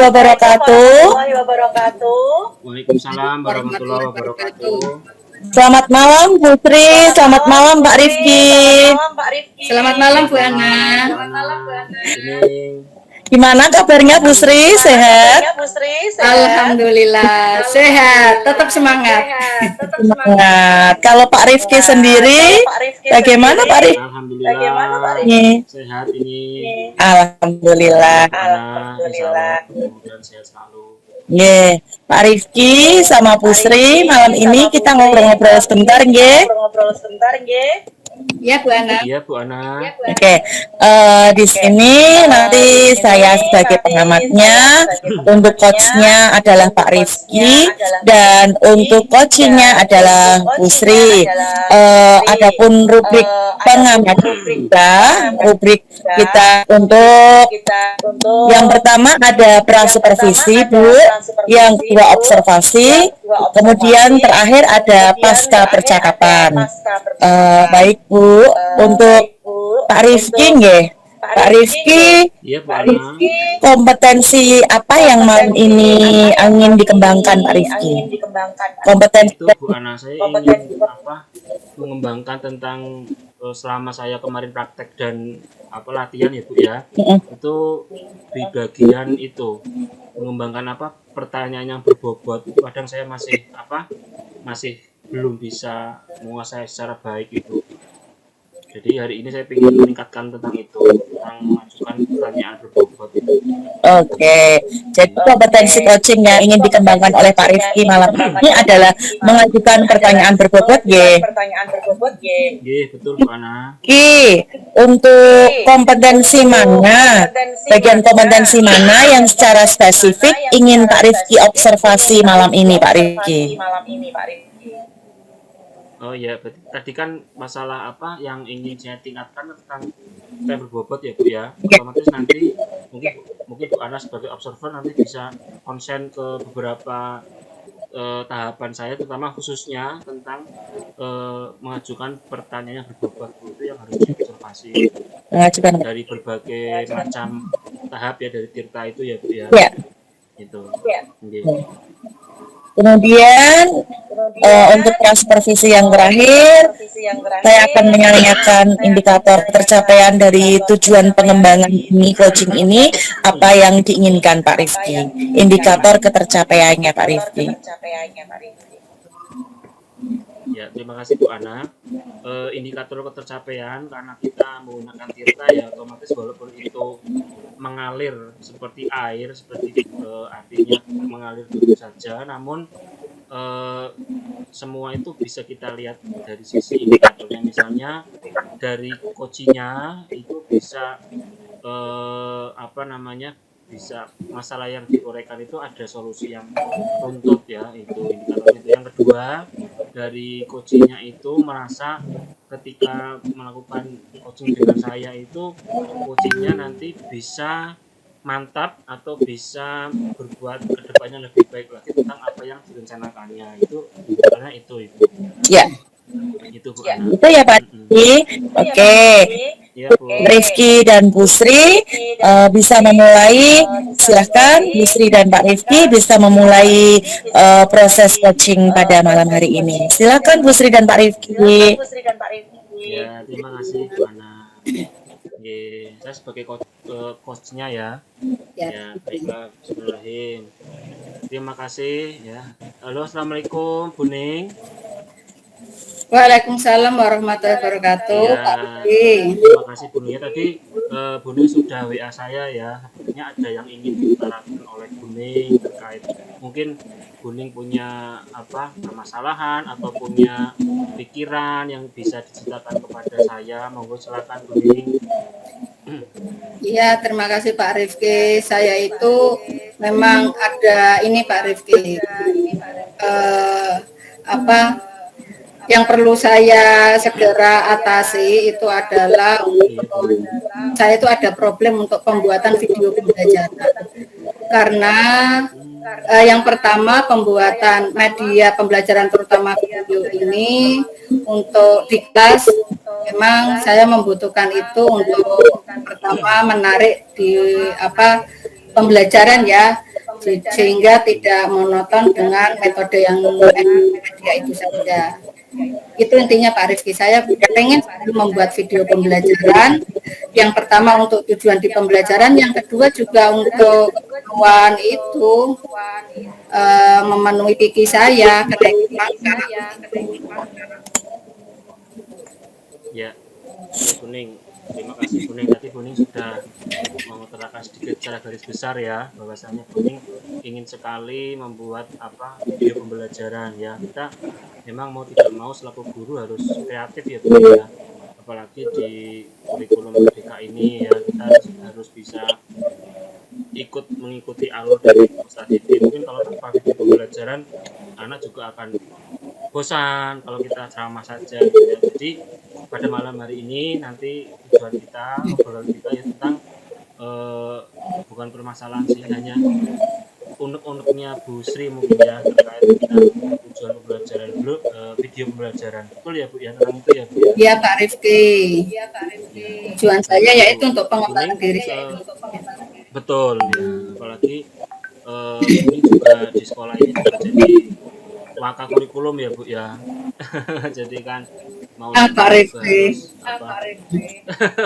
wabarakatuh. Waalaikumsalam warahmatullahi wabarakatuh. Selamat malam Bu Sri, selamat malam Pak Rifki. Selamat malam Bu Ana. Ini Gimana kabarnya Bu Sri? Sehat? Alhamdulillah sehat, tetap semangat. Semangat. Kalau Pak Rifki sendiri, bagaimana Pak Rifki? alhamdulillah sehat ini. Alhamdulillah. Insyaallah kemudian sehat selalu. Pak Rifki sama Bu Sri, malam ini kita ngobrol-ngobrol sebentar, nggih. Ya Bu Ana. Iya Bu Ana. Oke, di sini nanti saya sebagai pengamatnya, untuk coachnya adalah Pak Rifki, dan untuk coachingnya adalah Bu Sri. Adapun rubrik pengamat rubrik kita untuk yang pertama ada prasupervisi Bu, yang kedua observasi, kemudian terakhir ada pasca percakapan. Baik Bu, untuk Pak Rifki nggih. Pak Rifki, Iya Bu Ana. kompetensi apa yang malam ini ingin dikembangkan Pak Rifki? Kompetensi Itu Bu Ana, saya ingin mengembangkan tentang selama saya kemarin praktek dan latihan ya Bu ya. Itu di bagian itu mengembangkan pertanyaan yang berbobot. Itu kadang saya masih belum bisa menguasai secara baik itu. Jadi hari ini saya ingin meningkatkan tentang itu, tentang mengajukan pertanyaan berbobot itu. Oke, jadi kompetensi coaching yang ingin dikembangkan oleh Pak Rifki malam ini adalah mengajukan pertanyaan berbobot, nggih. Nggih, betul Bu Ana. Untuk kompetensi mana, bagian kompetensi mana yang secara spesifik ingin Pak Rifki observasi malam ini, Pak Rifki? Oh ya, berarti tadi kan masalah yang ingin saya tingkatkan tentang yang berbobot ya Bu ya. Otomatis nanti mungkin Bu Ana sebagai observer nanti bisa konsen ke beberapa tahapan saya, terutama khususnya tentang mengajukan pertanyaan yang berbobot itu yang harus diobservasi dari berbagai macam tahap ya, dari tirta itu ya Bu ya. Itu. Okay. Kemudian untuk supervisi yang terakhir, saya akan menanyakan indikator tercapaian dari tujuan pengembangan ini, coaching ini, apa yang diinginkan Pak Rifki, indikator ketercapaiannya Pak Rifki. Ya, terima kasih Bu Ana. Indikator ketercapaian karena kita menggunakan tirta ya, otomatis walaupun itu mengalir seperti air, seperti artinya mengalir begitu saja, namun semua itu bisa kita lihat dari sisi indikatornya. Misalnya dari coachingnya itu bisa bisa masalah yang diuraikan itu ada solusi yang runtut ya, itu indikator itu. Yang kedua, dari coachingnya itu merasa ketika melakukan coaching dengan saya itu coachingnya nanti bisa mantap atau bisa berbuat kedepannya lebih baik lagi tentang apa yang direncanakannya. Itu karena itu ya itu Bu Ana. Itu ya Pak Rifki. Oke. Ya, Bu. Rifki dan Bu Sri bisa memulai, silahkan Bu Sri dan Pak Rifki bisa memulai proses coaching pada malam hari ini. Silakan Bu Sri dan Pak Rifki. Ya, terima kasih Bu Ana. Saya sebagai coachnya ya. Ya, baiklah. Bismillahirrahmanirrahim. Terima kasih ya. Halo, assalamualaikum Bu Ning. Waalaikumsalam warahmatullahi wabarakatuh. Terima kasih Bu Ning. Tadi Bu Ning sudah WA saya ya. Sepertinya ada yang ingin diutarakan oleh Bu Ning terkait mungkin Bu Ning punya permasalahan atau punya pikiran yang bisa diceritakan kepada saya. Monggo silakan Bu Ning. Iya, terima kasih Pak Rifki. Saya itu memang ada ini Pak Rifki. Yang perlu saya segera atasi itu adalah saya itu ada problem untuk pembuatan video pembelajaran. Karena yang pertama, pembuatan media pembelajaran terutama video ini untuk di kelas memang saya membutuhkan itu untuk pertama menarik di pembelajaran ya, sehingga tidak monoton dengan metode yang media itu saja. Itu intinya Pak Rifki. Saya pengen membuat video pembelajaran. Yang pertama untuk tujuan di pembelajaran, yang kedua juga untuk keperluan itu memenuhi pikir saya, kenaikan pangkat. Ya, Kuning. Terima kasih Kuning. Tadi Kuning sudah mengutarakan sedikit secara garis besar ya, bahwasanya Kuning ingin sekali membuat video pembelajaran ya. Kita memang mau tidak mau selaku guru harus kreatif ya Bu ya. Apalagi di kurikulum merdeka ini ya, kita harus bisa mengikuti alur dari Ustadz Didi. Mungkin kalau tanpa video pembelajaran, anak juga akan bosan kalau kita ceramah saja gitu ya. Jadi pada malam hari ini nanti tujuan kita, obrolan kita ya tentang bukan permasalahan sih, hanya unek-uneknya Bu Sri mungkin ya terkait dengan tujuan pembelajaran video pembelajaran. Betul ya Bu ya, tentang itu ya Bu ya. Iya Pak Rifki. Tujuan saya yaitu untuk pengembangan diri saya. Betul ya, apalagi ini juga di sekolah ini juga jadi maka kurikulum ya Bu ya. Jadi kan mau Pak Rifki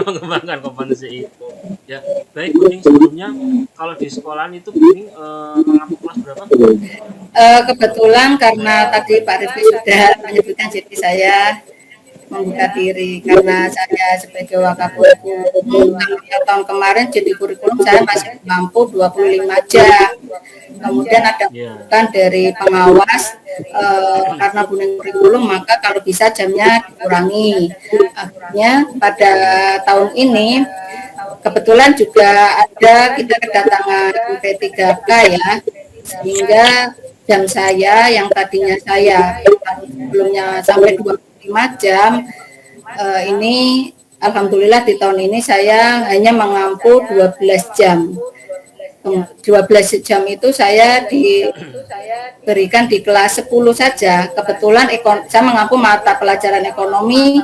mengembangkan kompetensi itu ya. Baik Kuning, sebelumnya kalau di sekolahan itu Kuning mengampu kelas berapa? Kebetulan karena tadi Pak Rifki sudah menyebutkan, jadi saya membuka diri karena saya sebagai wakakurikulum tahun kemarin jadi kurikulum saya masih mampu 25 jam. Kemudian ada masukan dari pengawas karena bulan kurikulum maka kalau bisa jamnya dikurangi. Akhirnya pada tahun ini kebetulan juga ada kita kedatangan P3K ya, sehingga jam saya yang tadinya saya sebelumnya sampai 25 jam, ini alhamdulillah di tahun ini saya hanya mengampu 12 jam. 12 jam itu saya diberikan di kelas 10 saja. Kebetulan saya mengampu mata pelajaran ekonomi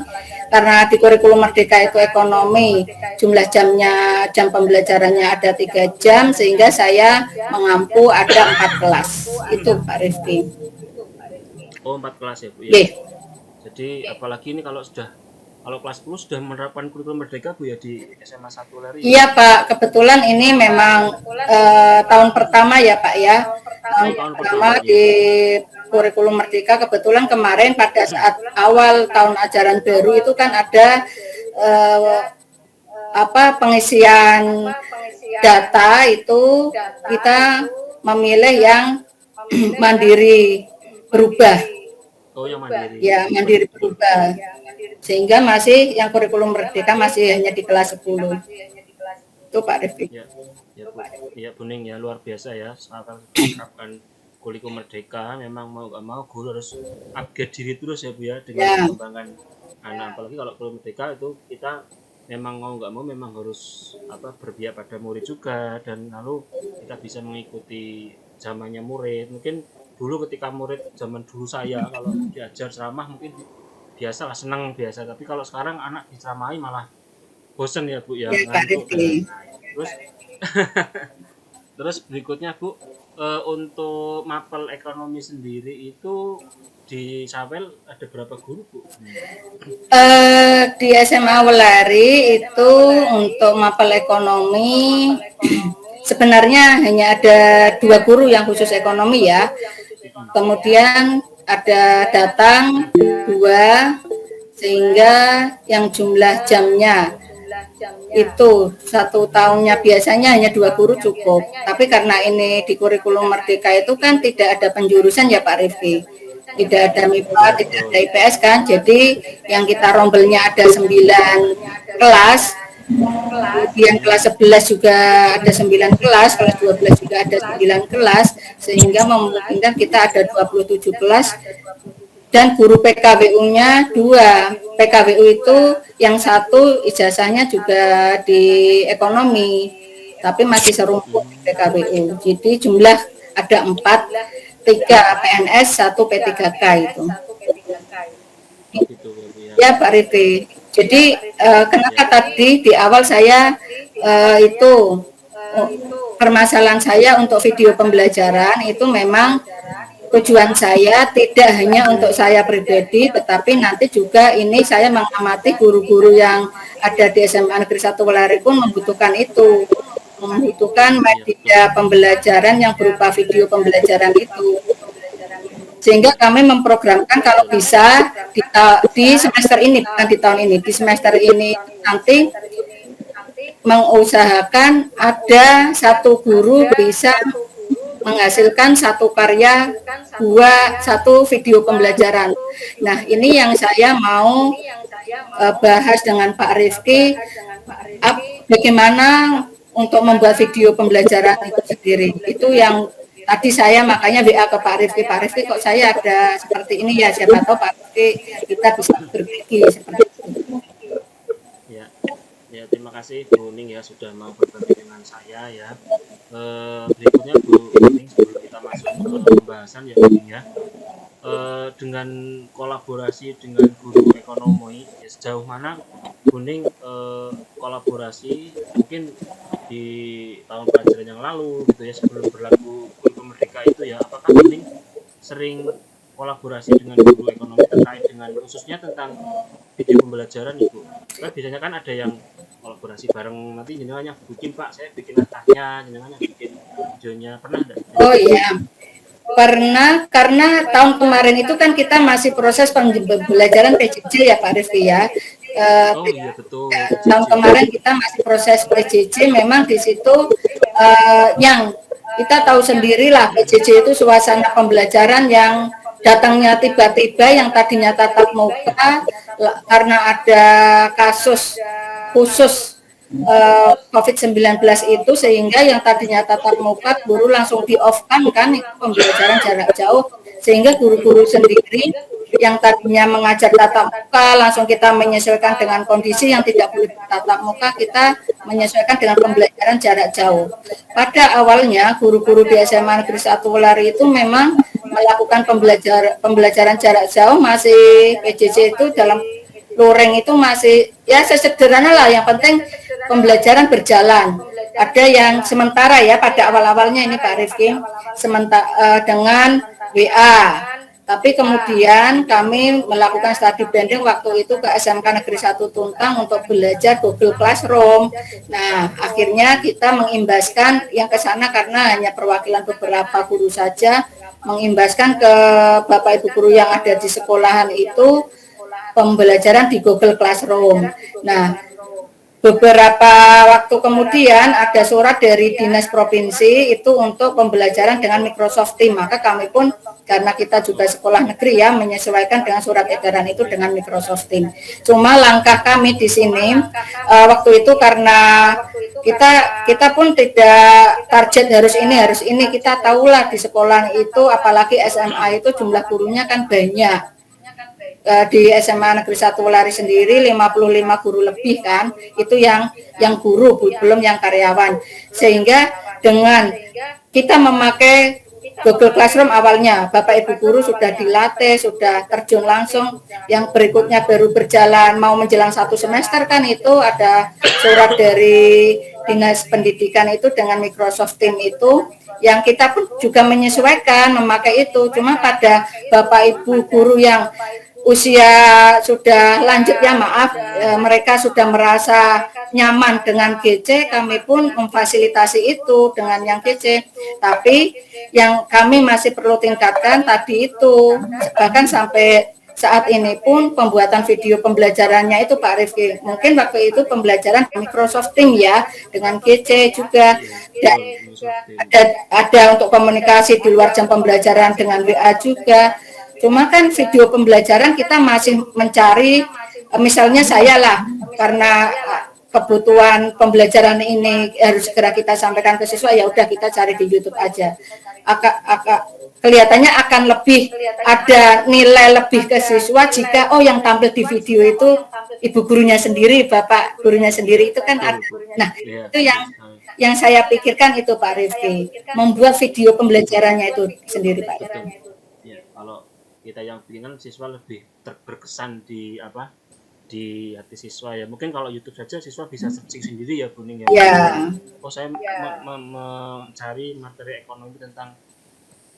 karena di kurikulum merdeka itu ekonomi. Jumlah jam pembelajarannya ada 3 jam sehingga saya mengampu ada 4 kelas. Itu Pak Rifki. Oh 4 kelas ya Bu ya. Jadi apalagi ini kalau kelas 10 sudah menerapkan kurikulum merdeka Bu ya di SMA 1 Leri. Iya Pak, kebetulan ini memang tahun pertama ya Pak ya. Tahun pertama di kurikulum merdeka. Kebetulan kemarin pada saat awal tahun ajaran baru itu kan ada pengisian data itu kita memilih yang mandiri berubah. Oh yang mandiri. Ya mandiri berubah. Sehingga masih yang kurikulum merdeka masih hanya di kelas 10. Itu Pak Rifki. Ya Kuning ya, luar biasa ya. Sekarang menerapkan kurikulum merdeka, memang mau gak mau guru harus upgrade diri terus ya Bu ya dengan mengembangkan anak. Apalagi kalau kurikulum merdeka itu kita memang mau gak mau memang harus berpihak pada murid juga, dan lalu kita bisa mengikuti zamannya murid. Mungkin dulu ketika murid zaman dulu saya kalau diajar ceramah mungkin biasa lah, senang biasa, tapi kalau sekarang anak diceramahi malah bosen ya Bu ya, ngantuk. Terus berikutnya Bu, untuk mapel ekonomi sendiri itu di Sawel ada berapa guru Bu? Di SMA Welari itu untuk mapel ekonomi sebenarnya hanya ada 2 guru yang khusus ekonomi ya. Kemudian ada datang 2, sehingga yang jumlah jamnya itu 1 tahunnya biasanya hanya 2 guru cukup. Tapi karena ini di kurikulum merdeka itu kan tidak ada penjurusan ya Pak Rifki. Tidak ada MIPA, tidak ada IPS kan. Jadi yang kita rombelnya ada 9 kelas. Kemudian kelas 11 juga ada 9 kelas, kelas 12 juga ada 9 kelas, sehingga memungkinkan kita ada 27 kelas, dan guru PKWU-nya 2. PKWU itu yang satu ijazahnya juga di ekonomi, tapi masih serumput di PKWU. Jadi jumlah ada 4, 3 PNS, 1 P3K itu. Ya Pak Rifki. Jadi kenapa tadi di awal saya itu permasalahan saya untuk video pembelajaran itu memang tujuan saya tidak hanya untuk saya pribadi, tetapi nanti juga ini saya mengamati guru-guru yang ada di SMA Negeri 1 Welari pun membutuhkan itu, membutuhkan Iya betul. media pembelajaran yang berupa video pembelajaran itu. Sehingga kami memprogramkan kalau bisa di semester ini, bukan di tahun ini, di semester ini nanti mengusahakan ada satu guru bisa menghasilkan satu karya satu video pembelajaran. Nah, ini yang saya mau bahas dengan Pak Rifki, bagaimana untuk membuat video pembelajaran itu sendiri. Itu yang tadi saya makanya WA ke Pak Rifki kok saya ada seperti ini ya, siapa tahu Pak Rifki kita bisa berbagi seperti itu. Ya, ya terima kasih Bu Ning ya sudah mau berbagi dengan saya ya. Berikutnya Bu Ning sebelum kita masuk ke pembahasan ya Bu Ning ya. Dengan kolaborasi dengan guru ekonomi ya, sejauh mana Bu Ning kolaborasi mungkin di tahun pelajaran yang lalu gitu ya sebelum berlaku kurikulum merdeka itu ya, apakah Bu Ning sering kolaborasi dengan guru ekonomi terkait dengan khususnya tentang video pembelajaran Ibu? Kan biasanya kan ada yang kolaborasi bareng, nanti jenengannya bikin Pak, saya bikin naskahnya, jenengannya bikin videonya, pernah enggak? Oh iya, pernah, karena tahun kemarin itu kan kita masih proses pembelajaran PJJ ya Pak Rifki ya. Oh iya betul, Tahun PJJ. kemarin kita masih proses PJJ, memang di situ yang kita tahu sendirilah PJJ itu suasana pembelajaran yang datangnya tiba-tiba, yang tadinya tatap muka karena ada kasus khusus COVID-19 itu, sehingga yang tadinya tatap muka guru langsung di-off-kan kan itu pembelajaran jarak jauh, sehingga guru-guru sendiri yang tadinya mengajar tatap muka langsung kita menyesuaikan dengan kondisi yang tidak boleh tatap muka, kita menyesuaikan dengan pembelajaran jarak jauh. Pada awalnya guru-guru di SMA Negeri 1 Welari itu memang melakukan pembelajaran jarak jauh, masih PJJ itu dalam luring itu masih ya sesederhana lah, yang penting pembelajaran berjalan. Ada yang sementara ya pada awal-awalnya ini Pak Rifki, sementara dengan WA. Tapi kemudian kami melakukan studi banding waktu itu ke SMK Negeri 1 Tuntang untuk belajar Google Classroom. Nah, akhirnya kita mengimbaskan yang ke sana karena hanya perwakilan beberapa guru saja, mengimbaskan ke Bapak Ibu guru yang ada di sekolahan itu pembelajaran di Google Classroom. Nah, beberapa waktu kemudian ada surat dari Dinas Provinsi itu untuk pembelajaran dengan Microsoft Teams. Maka kami pun karena kita juga sekolah negeri ya menyesuaikan dengan surat edaran itu dengan Microsoft Teams. Cuma langkah kami di sini waktu itu karena kita pun tidak target harus ini, kita tahulah di sekolah itu apalagi SMA itu jumlah gurunya kan banyak. Di SMA Negeri 1 Welari sendiri 55 guru lebih kan, itu yang guru, belum yang karyawan. Sehingga dengan kita memakai Google Classroom awalnya, Bapak Ibu guru sudah dilatih, sudah terjun langsung. Yang berikutnya baru berjalan mau menjelang 1 semester kan, itu ada surat dari Dinas Pendidikan itu dengan Microsoft Teams itu, yang kita pun juga menyesuaikan memakai itu. Cuma pada Bapak Ibu guru yang usia sudah lanjut ya maaf, mereka sudah merasa nyaman dengan GC, kami pun memfasilitasi itu dengan yang GC. Tapi yang kami masih perlu tingkatkan tadi itu, bahkan sampai saat ini pun pembuatan video pembelajarannya itu Pak Rifki, mungkin waktu itu pembelajaran Microsoft Teams ya dengan GC juga, dan ada untuk komunikasi di luar jam pembelajaran dengan WA juga. Cuma kan video pembelajaran kita masih mencari, misalnya saya lah, karena kebutuhan pembelajaran ini harus segera kita sampaikan ke siswa, ya udah kita cari di YouTube aja. Kelihatannya akan lebih ada nilai lebih ke siswa jika yang tampil di video itu ibu gurunya sendiri, bapak gurunya sendiri, itu kan ada. Nah, itu yang saya pikirkan itu Pak Rifki, membuat video pembelajarannya itu sendiri Pak Rifki. Ya, kalau kita yang bikin kan siswa lebih berkesan di di hati siswa ya. Mungkin kalau YouTube saja siswa bisa searching sendiri ya Buning ya. Ya, Oh saya mencari materi ekonomi tentang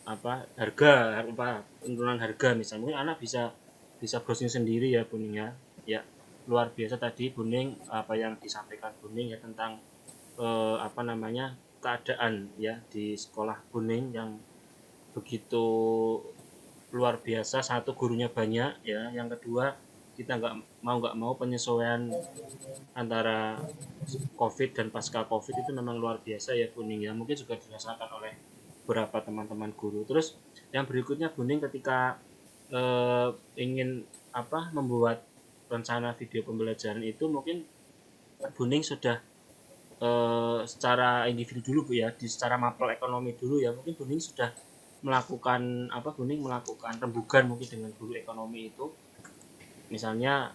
apa harga apa penurunan harga misalnya, mungkin anak bisa browsing sendiri ya Buning ya. Ya luar biasa tadi Buning apa yang disampaikan Buning ya tentang apa namanya keadaan ya di sekolah Buning yang begitu luar biasa. Satu, gurunya banyak ya, yang kedua kita nggak mau penyesuaian antara COVID dan pasca COVID itu memang luar biasa ya Buning ya, mungkin juga dirasakan oleh beberapa teman-teman guru. Terus yang berikutnya Buning ketika ingin apa membuat rencana video pembelajaran itu, mungkin Buning sudah secara individu dulu Bu ya, secara mapel ekonomi dulu ya, mungkin Buning sudah melakukan apa, Buning melakukan rembugan mungkin dengan guru ekonomi itu, misalnya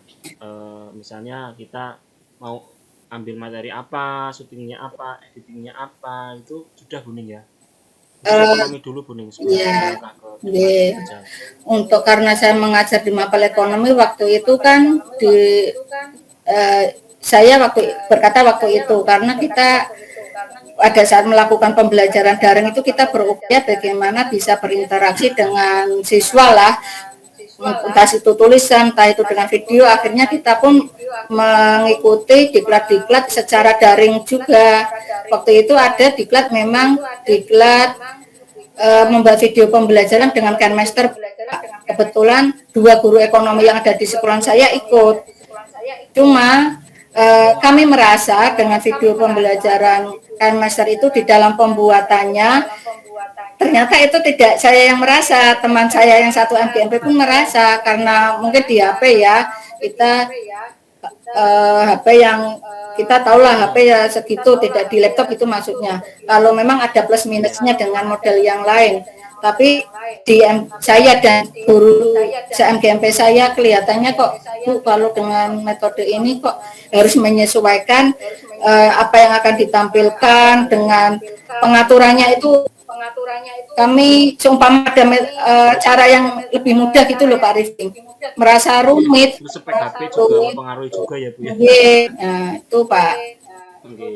misalnya kita mau ambil materi apa, syutingnya apa, editingnya apa, itu sudah Buning ya. Ekonomi dulu Buning sebelum ya, melangkah ke ya. Untuk karena saya mengajar di mapel ekonomi waktu itu kan saya waktu itu karena kita pada saat melakukan pembelajaran daring itu kita berupaya bagaimana bisa berinteraksi dengan siswa lah, entah itu tulisan, entah itu dengan video. Akhirnya kita pun mengikuti diklat-diklat secara daring juga. Waktu itu ada diklat, memang diklat membuat video pembelajaran dengan KineMaster. Kebetulan 2 guru ekonomi yang ada di sekolah saya ikut. Cuma kami merasa dengan video pembelajaran KineMaster itu di dalam pembuatannya ternyata itu tidak saya yang merasa, teman saya yang satu MGMP pun merasa, karena mungkin di HP ya kita HP yang kita tahulah HP ya segitu, tidak di laptop itu maksudnya. Kalau memang ada plus minusnya dengan model yang lain, tapi di saya dan guru MGMP saya kelihatannya kok Bu, kalau dengan metode ini kok harus menyesuaikan apa yang akan ditampilkan dengan pengaturannya itu. Kami seumpama ada cara yang lebih mudah gitu loh Pak Rifki. Merasa rumit. Terus spek HP juga mempengaruhi juga ya Bu ya. Nah, itu Pak. Oke.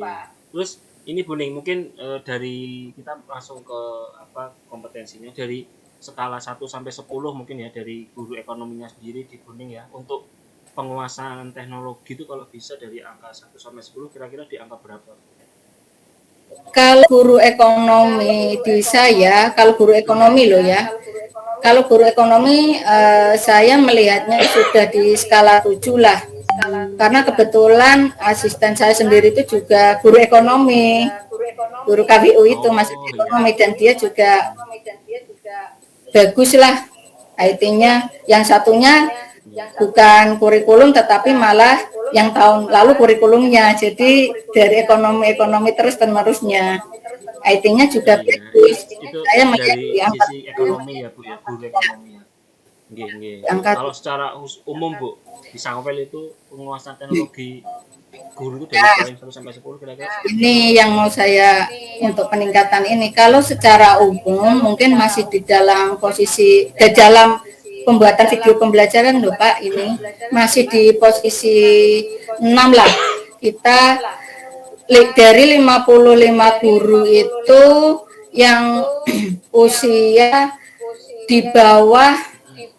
Terus ini Buning mungkin dari kita langsung ke apa kompetensinya, dari skala 1 sampai 10 mungkin ya, dari guru ekonominya sendiri di Buning ya, untuk penguasaan teknologi itu kalau bisa dari angka 1 sampai 10 kira-kira di angka berapa? Kalau guru ekonomi di saya, kalau guru ekonomi loh ya, kalau guru ekonomi saya melihatnya sudah di skala 7 lah. Karena kebetulan asisten saya sendiri itu juga guru ekonomi, guru KWU itu masuk ekonomi, dan dia juga bagus lah IT-nya. Yang satunya bukan kurikulum tetapi malah yang tahun lalu kurikulumnya, jadi dari ekonomi terus menerusnya. IT-nya juga bagus. Itu Saya dari sisi ekonomi ya Bu ya, guru ekonomi ya. Kalau secara umum Bu, di Sangwel itu penguasaan teknologi guru itu dari poin 1 sampai 10 kira-kira? Ini yang mau saya untuk peningkatan ini. Kalau secara umum mungkin masih di dalam posisi dalam pembuatan video pembelajaran loh Pak, ini masih di posisi 6 lah. Kita dari 55 guru itu yang usia di bawah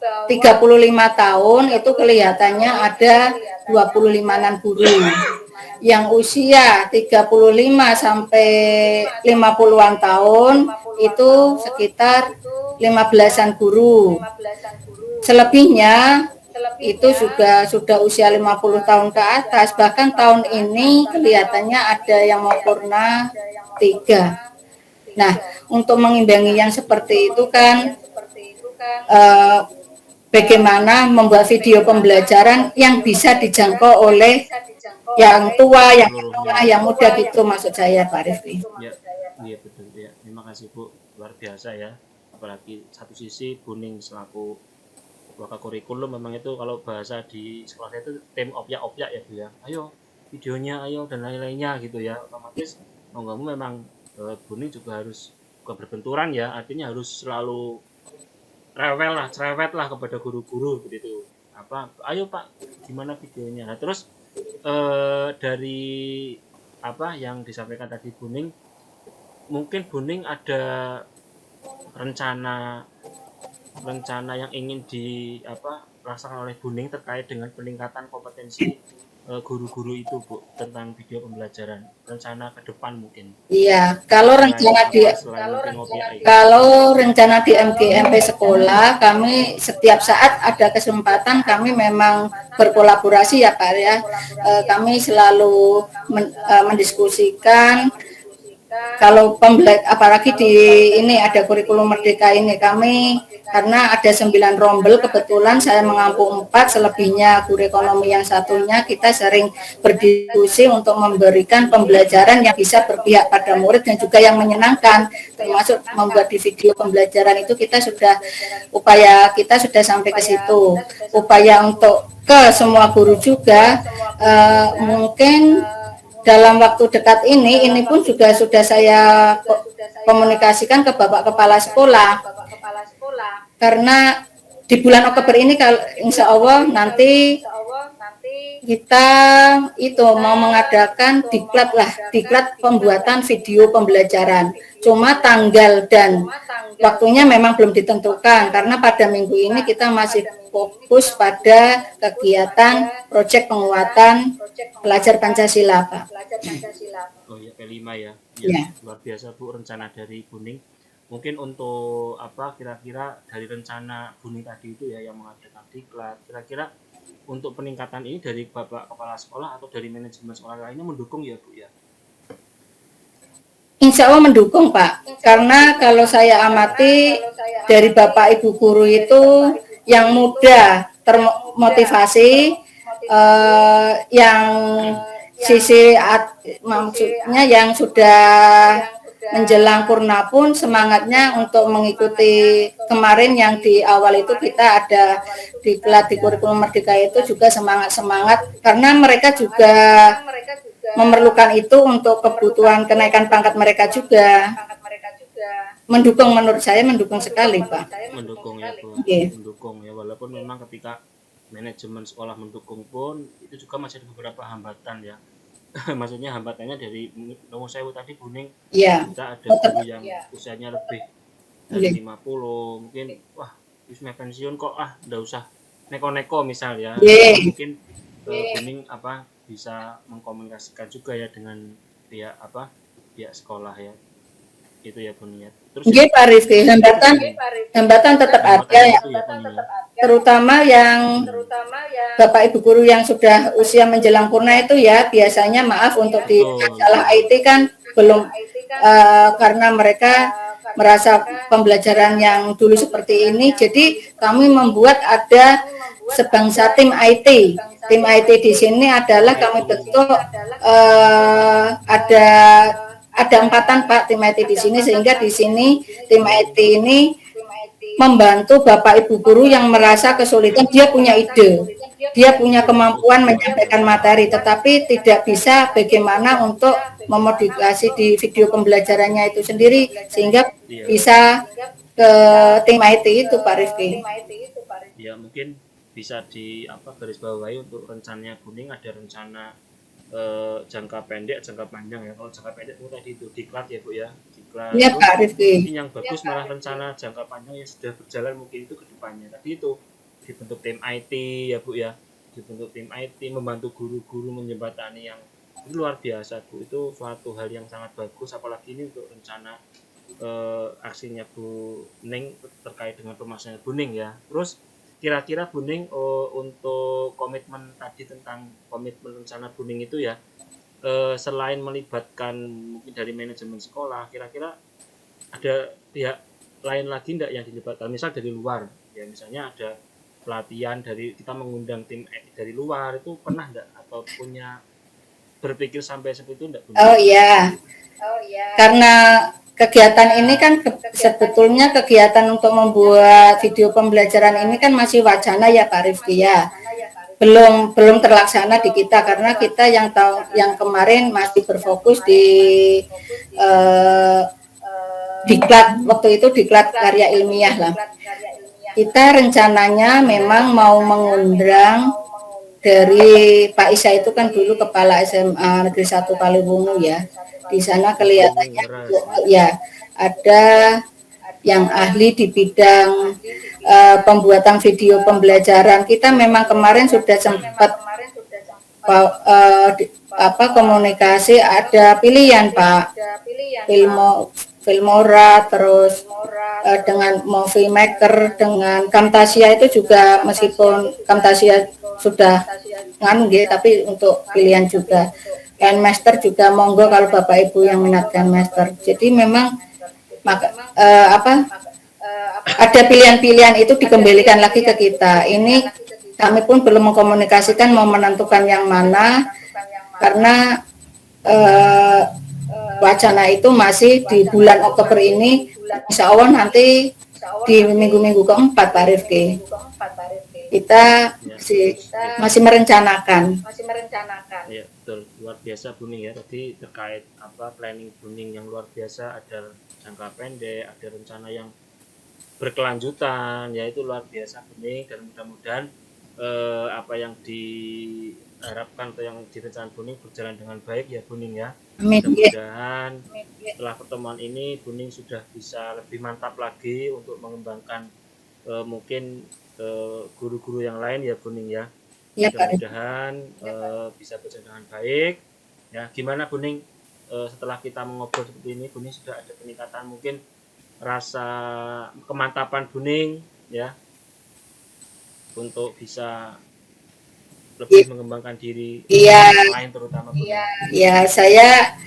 35 tahun itu kelihatannya ada 25-an guru. Yang usia 35 sampai 50-an tahun itu sekitar 15-an guru. Selebihnya itu juga sudah usia 50 tahun ke atas, bahkan tahun ini kelihatannya ada yang mau purna 3. Nah, untuk mengimbangi yang seperti itu kan bagaimana membuat video pembelajaran yang bisa dijangkau oleh yang tua, yang tengah, yang muda gitu maksud saya Pak Rifki. Ya, iya betul ya. Terima kasih Bu, luar biasa ya. Apalagi satu sisi Buning selaku wakil kurikulum, memang itu kalau bahasa di sekolah saya itu tim opyak-opyak ya Bu ya. Ayo videonya, ayo dan lain-lainnya gitu ya. Otomatis mau nggak mau memang Buning juga harus bukan berbenturan ya, artinya harus selalu cerewet lah kepada guru-guru begitu. Apa, ayo Pak gimana videonya. Nah, terus dari apa yang disampaikan tadi Buning, mungkin Buning ada rencana rencana yang ingin dilaksanakan oleh Buning terkait dengan peningkatan kompetensi guru-guru itu, Bu, tentang video pembelajaran, rencana ke depan mungkin Iya, kalau selain rencana di selain mungkin OPI. kalau rencana di MGMP sekolah, kami setiap saat ada kesempatan kami memang berkolaborasi ya Pak ya. Kami selalu mendiskusikan kalau apalagi di ini ada kurikulum merdeka ini kami karena ada 9 rombel, kebetulan saya mengampu 4, selebihnya guru ekonomi yang satunya, kita sering berdiskusi untuk memberikan pembelajaran yang bisa berpihak pada murid dan juga yang menyenangkan, termasuk membuat di video pembelajaran itu upaya kita sudah sampai ke situ. Upaya untuk ke semua guru juga mungkin dalam waktu dekat ini pun juga sudah saya komunikasikan ke Bapak Kepala Sekolah, karena di bulan Oktober ini kalau insya Allah nanti kita itu mau mengadakan diklat pembuatan video pembelajaran. Cuma tanggal dan waktunya memang belum ditentukan karena pada minggu ini kita masih fokus pada kegiatan proyek penguatan pelajar Pancasila, Pak. Oh ya, P5 ya. Ya. Luar biasa Bu rencana dari Buning. Mungkin untuk apa kira-kira dari rencana Buning tadi itu ya yang mengadakan diklat, kira-kira untuk peningkatan ini dari Bapak Kepala Sekolah atau dari manajemen sekolah lainnya mendukung ya Bu ya? Insya Allah mendukung Pak, karena kalau saya amati dari Bapak Ibu guru itu yang muda, termotivasi, yang maksudnya yang sudah menjelang purna pun semangatnya untuk mengikuti kemarin yang di awal itu kita ada diklat di kurikulum merdeka itu juga semangat karena mereka juga memerlukan itu untuk kebutuhan kenaikan pangkat mereka juga. Mendukung, menurut saya mendukung sekali Pak. Mendukung ya Bu. Yeah. Mendukung ya, walaupun memang ketika manajemen sekolah mendukung pun itu juga masih ada beberapa hambatan ya. Maksudnya hambatannya dari nomor saya tadi Buning, kita ada guru yang usianya lebih dari 50, mungkin wah bisa pensiun kok, nggak usah neko-neko misal ya. Mungkin Buning bisa mengkomunikasikan juga ya dengan pihak sekolah ya, itu ya Buning ya. Terus Pak Rifki, hambatan tetap ada ya, terutama yang Bapak Ibu guru yang sudah usia menjelang purna itu ya biasanya maaf untuk di masalah IT kan belum karena mereka merasa pembelajaran yang dulu seperti ini, jadi kami membuat ada sebangsa tim IT. Tim IT di sini adalah kami bentuk ada 4 Pak tim IT di sini, sehingga di sini tim IT ini membantu Bapak Ibu guru yang merasa kesulitan, dia punya ide, dia punya kemampuan menyampaikan materi, tetapi tidak bisa bagaimana untuk memodifikasi di video pembelajarannya itu sendiri, sehingga bisa ke tim IT itu Pak Rifki. Ya mungkin bisa garis bawahi untuk rencananya Buning, ada rencana jangka pendek, jangka panjang ya. Kalau jangka pendek itu tadi itu diklat ya Bu ya, diklat. Iya Pak Rifki. Yang bagus malah rencana jangka panjang yang sudah berjalan mungkin itu ke depannya. Tadi itu dibentuk tim IT ya Bu ya, dibentuk tim IT membantu guru-guru menjembatani yang itu luar biasa Bu. Itu suatu hal yang sangat bagus, apalagi ini untuk rencana aksinya Bu Ning terkait dengan permasalahan Buning ya. Terus kira-kira Buning untuk komitmen tadi tentang komitmen rencana Buning itu ya, selain melibatkan mungkin dari manajemen sekolah, kira-kira ada pihak lain lagi enggak yang dilibatkan, misal dari luar ya, misalnya ada pelatihan dari kita mengundang tim dari luar, itu pernah enggak atau punya berpikir sampai seperti itu enggak? Oh iya, karena kegiatan ini kan sebetulnya kegiatan untuk membuat video pembelajaran ini kan masih wacana ya Pak Rifki ya, belum terlaksana di kita karena kita yang kemarin masih berfokus di diklat, waktu itu diklat karya ilmiah lah. Kita rencananya memang mau mengundang dari Pak Isa itu kan dulu kepala SMA Negeri 1 Kaliwungu ya. Di sana kelihatannya ya ada yang ahli di bidang pembuatan video pembelajaran. Kita memang kemarin sudah sempat komunikasi, ada pilihan Pak, Filmora, terus dengan Movie Maker, dengan Camtasia itu juga, meskipun Camtasia sudah tapi untuk pilihan juga. Master juga monggo kalau Bapak Ibu yang minat Master. Jadi memang ada pilihan-pilihan itu dikembalikan lagi ke kita. Ini kami pun belum mengkomunikasikan mau menentukan yang mana, karena wacana itu masih di bulan Oktober ini. Insya Allah nanti di minggu-minggu keempat Pak Rifki. Kita masih merencanakan. Ya, betul. Luar biasa Bu Ning ya. Tadi terkait planning Bu Ning yang luar biasa, ada jangka pendek, ada rencana yang berkelanjutan, ya itu luar biasa Bu Ning, dan mudah-mudahan apa yang diharapkan atau yang direncanakan Bu Ning berjalan dengan baik ya Bu Ning ya. Mudah-mudahan setelah pertemuan ini Bu Ning sudah bisa lebih mantap lagi untuk mengembangkan mungkin guru-guru yang lain ya Bu Ning ya. Mudah-mudahan bisa berjalan dengan baik ya. Gimana Bu Ning setelah kita mengobrol seperti ini, Bu Ning sudah ada peningkatan mungkin rasa kemantapan Bu Ning ya untuk bisa lebih mengembangkan diri lain terutama Bu Ning. Ya, saya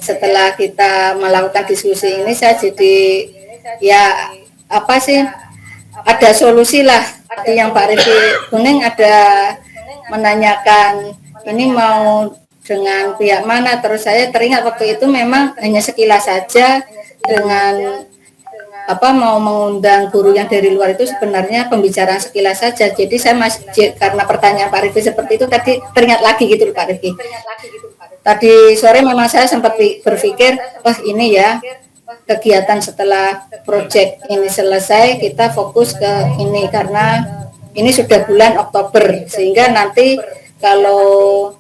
setelah kita melakukan diskusi ini, saya jadi ada solusi lah. Tadi yang Pak Rifki Kuning ada menanyakan ini mau dengan pihak mana, terus saya teringat waktu itu memang hanya sekilas saja dengan mau mengundang guru yang dari luar itu sebenarnya pembicaraan sekilas saja. Jadi saya masih, karena pertanyaan Pak Rifki seperti itu tadi teringat lagi gitu Pak Rifki. Tadi sore memang saya sempat berpikir, ini ya kegiatan setelah proyek ini selesai, kita fokus ke ini karena ini sudah bulan Oktober, sehingga nanti kalau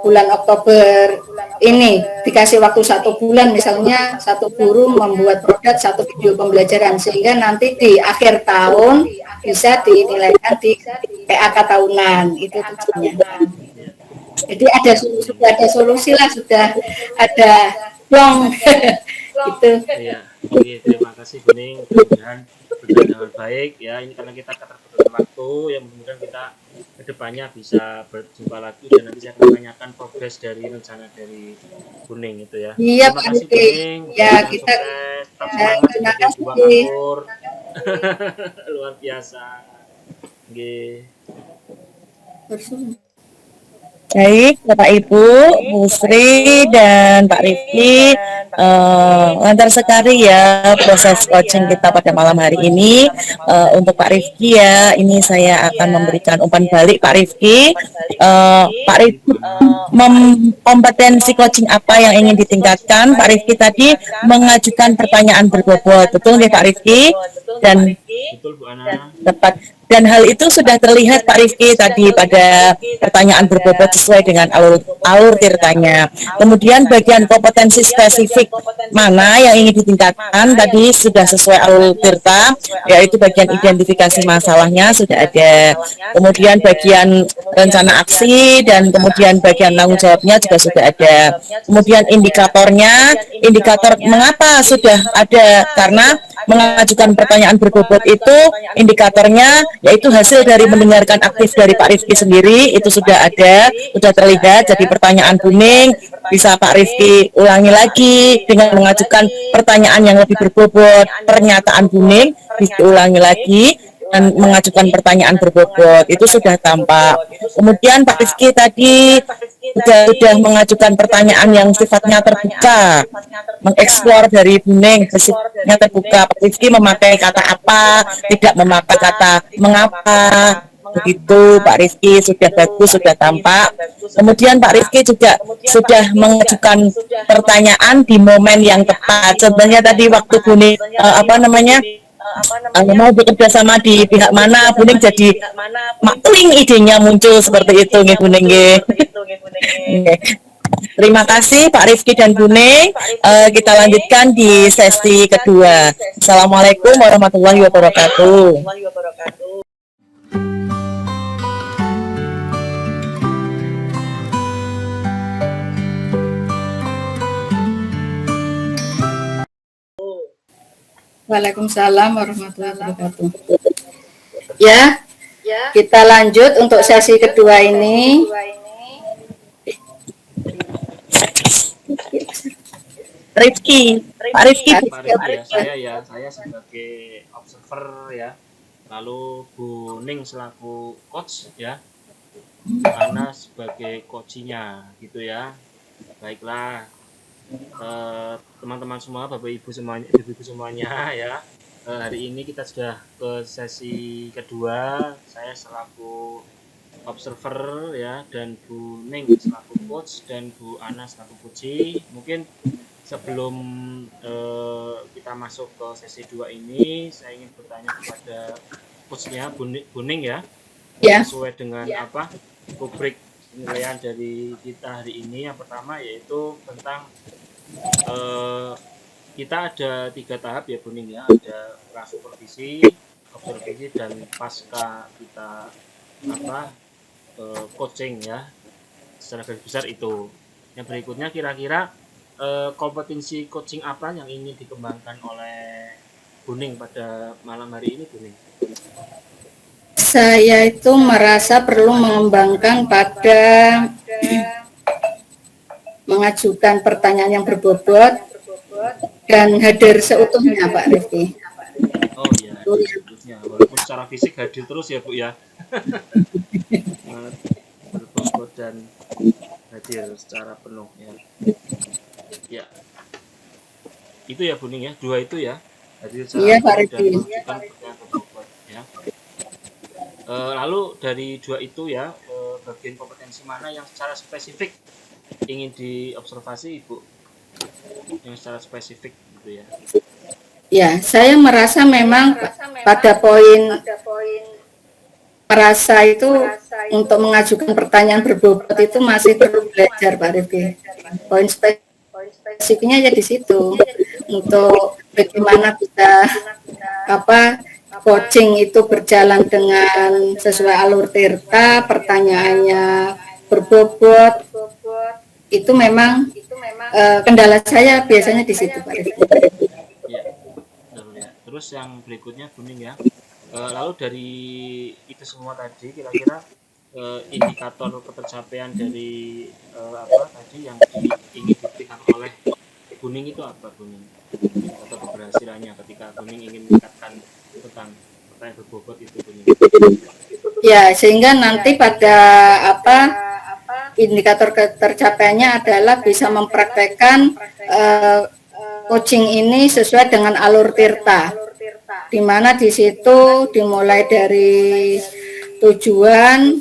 bulan Oktober ini dikasih waktu 1 bulan, misalnya satu guru membuat produk 1 video pembelajaran, sehingga nanti di akhir tahun bisa dinilaikan di PAK tahunan, itu tujuannya. Jadi sudah ada solusi lah, sudah ada dong. Gitu. Iya, terima kasih Bu Ning, mudah-mudahan berjalan dengan baik ya. Ini karena kita keterbatasan waktu, yang mudah-mudahan kita kedepannya bisa berjumpa lagi, dan nanti saya akan menanyakan progres dari rencana dari Bu Ning itu ya. Iya, terima kasih Bu Ning. Ya, kita tetap semangat sebagai buah anggur. Luar biasa. Nggih. Baik, Bapak Ibu, Bu Sri dan Pak Rifki, lancar sekali ya proses coaching kita pada malam hari ini. Untuk Pak Rifki ya, ini saya akan memberikan umpan balik Pak Rifki. Pak Rifki, kompetensi coaching apa yang ingin ditingkatkan? Pak Rifki tadi mengajukan pertanyaan berbobot, betul nggih Pak Rifki? Dan betul Bu Ana. tepat. Dan hal itu sudah terlihat Pak Rifki tadi pada pertanyaan berbobot sesuai dengan alur tirtanya. Kemudian bagian kompetensi spesifik mana yang ingin ditingkatkan tadi sudah sesuai alur tirta, yaitu bagian identifikasi masalahnya sudah ada. Kemudian bagian rencana aksi dan kemudian bagian tanggung jawabnya juga sudah ada. Kemudian indikator mengapa sudah ada, karena mengajukan pertanyaan berbobot itu indikatornya yaitu hasil dari mendengarkan aktif dari Pak Rifki sendiri, itu sudah ada, sudah terlihat. Jadi pertanyaan Bu Ning bisa Pak Rifki ulangi lagi dengan mengajukan pertanyaan yang lebih berbobot, pernyataan Bu Ning bisa ulangi lagi dan mengajukan pertanyaan berbobot, itu sudah tampak. Kemudian Pak Rifki tadi sudah mengajukan pertanyaan yang sifatnya terbuka, mengeksplor dari Bu Ning, sifatnya terbuka. Pak Rifki memakai kata apa, tidak memakai kata mengapa, begitu Pak Rifki sudah bagus, sudah tampak. Kemudian Pak Rifki juga sudah mengajukan pertanyaan di momen yang tepat. Contohnya tadi waktu Bu Ning mau bekerja sama di pihak mana, Buning jadi makling idenya muncul seperti itu nggih Buning nggih. Nggih. Terima kasih Pak Rifki dan Buning. Kita lanjutkan di sesi kedua. Assalamualaikum warahmatullahi wabarakatuh. Waalaikumsalam warahmatullahi wabarakatuh. Ya, kita lanjut untuk sesi kedua ini. Rifki, Pak Rifki. Pak Rifki ya, saya sebagai observer ya, lalu Bu Ning selaku coach ya, Bu Ana sebagai coachnya gitu ya. Baiklah, teman-teman semua, Bapak Ibu semuanya ya. Hari ini kita sudah ke sesi kedua. Saya selaku observer ya, dan Bu Ning selaku coach dan Bu Ana selaku coach. Mungkin sebelum kita masuk ke sesi 2 ini, saya ingin bertanya kepada coachnya Bu Ning ya. Sesuai dengan apa rubrik penilaian dari kita hari ini. Yang pertama yaitu tentang kita ada 3 tahap ya Bu Ning ya, ada prasupervisi, observasi, dan pasca kita coaching ya, secara garis besar itu. Yang berikutnya kira-kira kompetensi coaching apa yang ingin dikembangkan oleh Bu Ning pada malam hari ini Bu Ning? Saya itu merasa perlu mengembangkan pada mengajukan pertanyaan yang berbobot dan hadir seutuhnya Pak Rifki. Oh iya, seutuhnya. Walaupun secara fisik hadir terus ya Bu ya. Berbobot dan hadir secara penuh ya. Ya. Itu ya Bu Ning ya, 2 itu ya. Hadir secara Pak penuh dan Rifki. mengajukan pertanyaan berbobot ya. Lalu dari 2 itu ya, bagian kompetensi mana yang secara spesifik ingin diobservasi Ibu? Yang secara spesifik gitu ya. Ya, saya merasa memang pada poin merasa itu untuk mengajukan pertanyaan berbobot itu masih perlu belajar Pak Rifki. Poin spesifiknya ya di situ, untuk bagaimana kita coaching itu berjalan dengan sesuai alur tirta, pertanyaannya berbobot. Itu memang kendala saya biasanya di situ Pak Rifki. Ya. Terus yang berikutnya Bu Ning ya, lalu dari itu semua tadi kira-kira indikator ketercapaian dari tadi yang ingin diberikan oleh Bu Ning itu apa Bu Ning? Atau keberhasilannya ketika Bu Ning ingin meningkatkan tentang pertanyaan berbobot itu Bu Ning? Ya, sehingga nanti pada indikator ketercapaiannya adalah bisa mempraktekkan coaching ini sesuai dengan alur tirta, di mana di situ dimulai dari tujuan,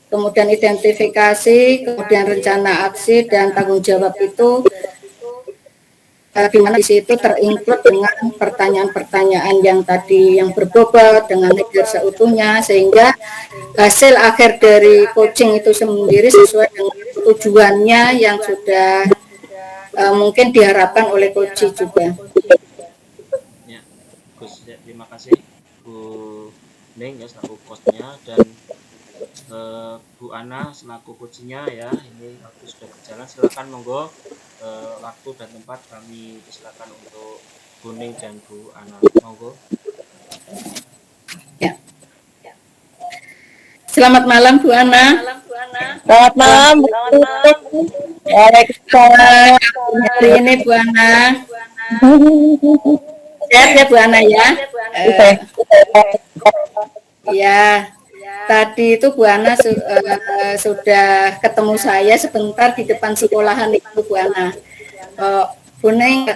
kemudian identifikasi, kemudian rencana aksi dan tanggung jawab itu, di mana di situ terinclude dengan pertanyaan-pertanyaan yang tadi yang berbobot dengan hadir seutuhnya, sehingga hasil akhir dari coaching itu sendiri sesuai dengan tujuannya yang sudah mungkin diharapkan oleh coach juga. Ya, Gus, ya, terima kasih Bu Ning ya selaku coachnya, dan Bu Ana selaku coachnya ya. Ini waktu sudah berjalan, silakan monggo waktu dan tempat kami silakan untuk Bu Ning dan Bu Ana, monggo. Ya. Selamat malam Bu Ana. Selamat malam. Waalaikumsalam. Hari ini Bu Ana. Sehat ya Bu Ana ya. Ya. Tadi itu Bu Ana sudah ketemu saya sebentar di depan sekolahan itu Bu Ana. Bu Ning,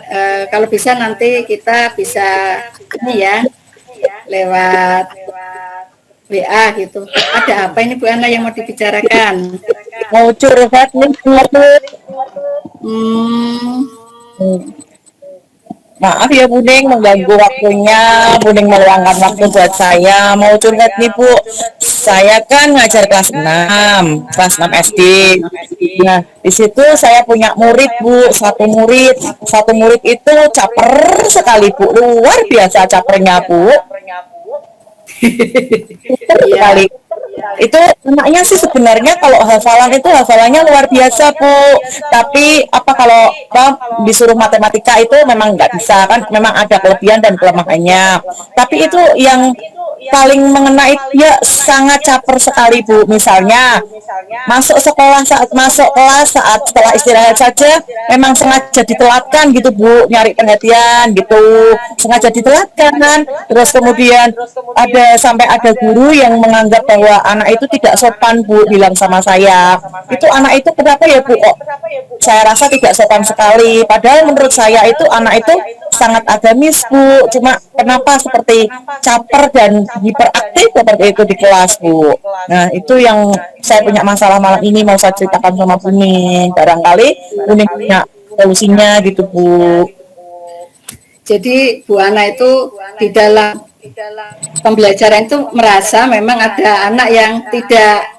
kalau bisa nanti kita bisa ini ya lewat WA gitu. Ada apa ini Bu Ana yang mau dibicarakan? Mau curhat nih. Maaf ya Buning mengganggu waktunya, Buning meluangkan waktu buat saya. Mau curhat nih Bu, saya kan ngajar kelas 6 SD. Nah, di situ saya punya murid Bu, satu murid itu caper sekali Bu, luar biasa capernya Bu, caper sekali. Iya, Itu anaknya sih sebenarnya kalau hafalannya luar biasa Bu, tapi apa kalau apa disuruh matematika itu memang nggak bisa kan, memang ada kelebihan dan kelemahannya, tapi itu yang paling mengenai dia sangat caper sekali Bu. Misalnya masuk kelas saat setelah istirahat saja memang sengaja ditelatkan gitu Bu, nyari perhatian gitu, sengaja ditelatkan. Terus kemudian sampai ada guru yang menganggap bahwa anak itu tidak sopan Bu, bilang sama saya, itu anak itu kenapa ya Bu, kok saya rasa tidak sopan sekali, padahal menurut saya itu anak itu sangat agamis Bu, cuma kenapa seperti caper dan hiperaktif seperti itu di kelas Bu. Nah itu yang saya punya masalah malam ini, mau saya ceritakan sama Buning, barangkali Buning punya solusinya gitu Bu. jadi Bu Ana itu di dalam pembelajaran itu merasa memang ada anak yang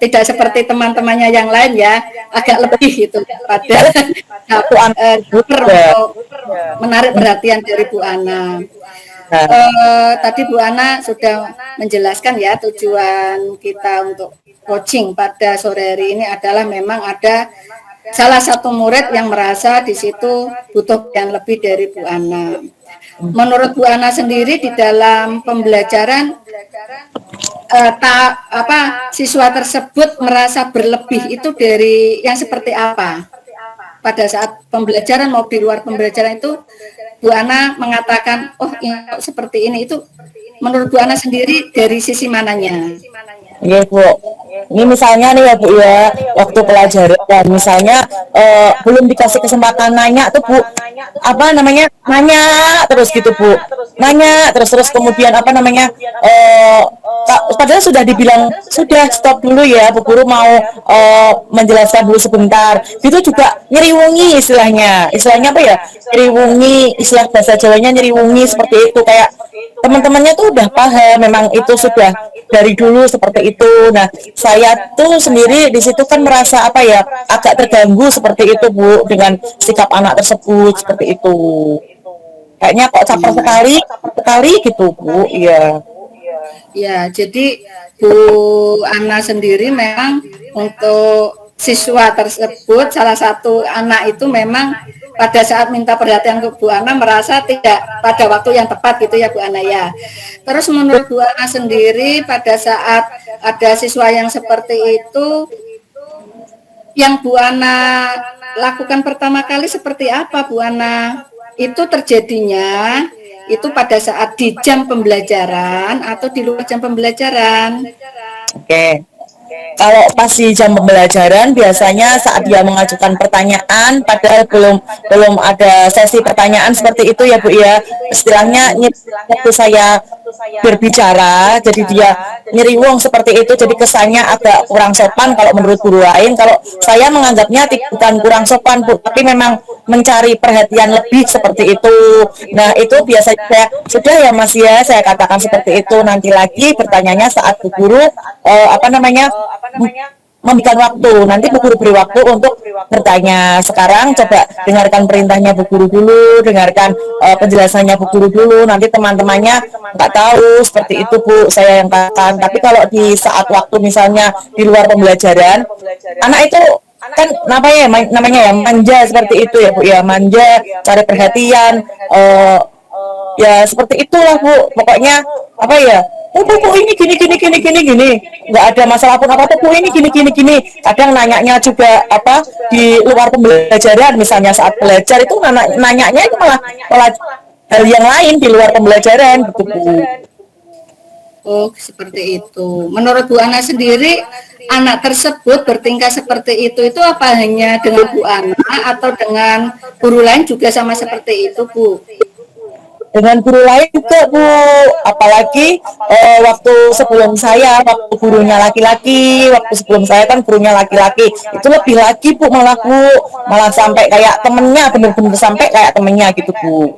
tidak seperti teman-temannya yang lain ya, agak lebih itu pada Itu anak untuk menarik perhatian dari Bu Ana. Tadi Bu Ana sudah menjelaskan ya tujuan kita untuk coaching pada sore hari ini adalah memang ada salah satu murid yang merasa di situ butuh yang lebih dari Bu Ana. Menurut Bu Ana sendiri di dalam pembelajaran siswa tersebut merasa berlebih itu dari yang seperti apa? Pada saat pembelajaran mau di luar pembelajaran itu Bu Ana mengatakan, oh ini seperti ini, itu menurut Bu Ana sendiri dari sisi mananya? Iya Bu, ini misalnya nih ya Bu ya, waktu pelajaran misalnya belum dikasih kesempatan nanya tuh Bu, apa namanya, nanya terus gitu Bu, nanya terus kemudian apa namanya, padahal sudah dibilang sudah stop dulu ya Bu Guru, mau menjelaskan dulu sebentar, itu juga nyeriwungi istilahnya apa ya, nyeriwungi, istilah bahasa Jawanya nyeriwungi seperti itu, kayak teman-temannya tuh udah paham memang itu sudah dari dulu seperti itu. Nah, saya tuh sendiri di situ kan merasa apa ya, agak terganggu seperti itu Bu, dengan sikap anak tersebut seperti itu. Kayaknya kok caper sekali gitu Bu. Iya. Ya, jadi Bu Ana sendiri memang untuk siswa tersebut, salah satu anak itu memang pada saat minta perhatian ke Bu Ana merasa tidak pada waktu yang tepat gitu ya Bu Ana ya. Terus menurut Bu Ana sendiri pada saat ada siswa yang seperti itu, yang Bu Ana lakukan pertama kali seperti apa Bu Ana? Itu terjadinya itu pada saat di jam pembelajaran atau di luar jam pembelajaran? Oke. Kalau pas di jam pembelajaran biasanya saat dia mengajukan pertanyaan, padahal belum ada sesi pertanyaan seperti itu ya Bu ya. Istilahnya waktu saya berbicara, jadi dia nyeriwung seperti itu, jadi kesannya agak kurang sopan kalau menurut guru lain. Kalau saya menganggapnya bukan kurang sopan Bu, tapi memang mencari perhatian lebih seperti itu. Nah itu biasanya saya, sudah ya Mas ya, saya katakan seperti itu. Nanti lagi bertanyanya saat Bu Guru memberikan waktu, nanti Bu Guru beri waktu untuk bertanya. Sekarang coba dengarkan perintahnya Bu Guru dulu, dengarkan penjelasannya Bu Guru dulu, nanti teman-temannya nggak tahu seperti itu Bu, saya yang katakan. Tapi kalau di saat waktu misalnya di luar pembelajaran, anak itu kan namanya ya manja seperti itu ya Bu ya, manja, cari perhatian, ya seperti itulah Bu, pokoknya apa ya, Bu ini gini, nggak ada masalah pun apa Bu ini gini, kadang nanyanya juga apa di luar pembelajaran, misalnya saat belajar itu nanyanya itu malah hal yang lain di luar pembelajaran gitu Bu. Oh, seperti itu. Menurut Bu Ana sendiri, anak tersebut bertingkah seperti itu apa hanya dengan Bu Ana atau dengan guru lain juga sama seperti itu, Bu? Dengan guru lain juga Bu, apalagi waktu gurunya laki-laki, waktu sebelum saya kan gurunya laki-laki, itu lebih lagi Bu, malah sampai kayak temennya, bener-bener sampai kayak temennya gitu Bu.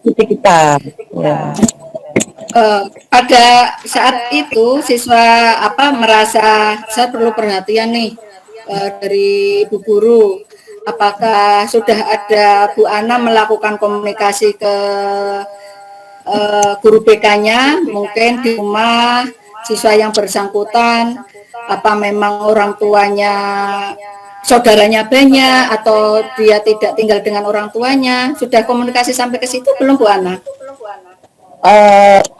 ikuti kita. Ya. Pada saat itu siswa merasa saya perlu perhatian nih dari ibu guru. Apakah sudah ada Bu Ana melakukan komunikasi ke guru BK-nya, mungkin di rumah siswa yang bersangkutan, apa memang orang tuanya saudaranya banyak atau dia tidak tinggal dengan orang tuanya? Sudah komunikasi sampai ke situ belum Bu Ana?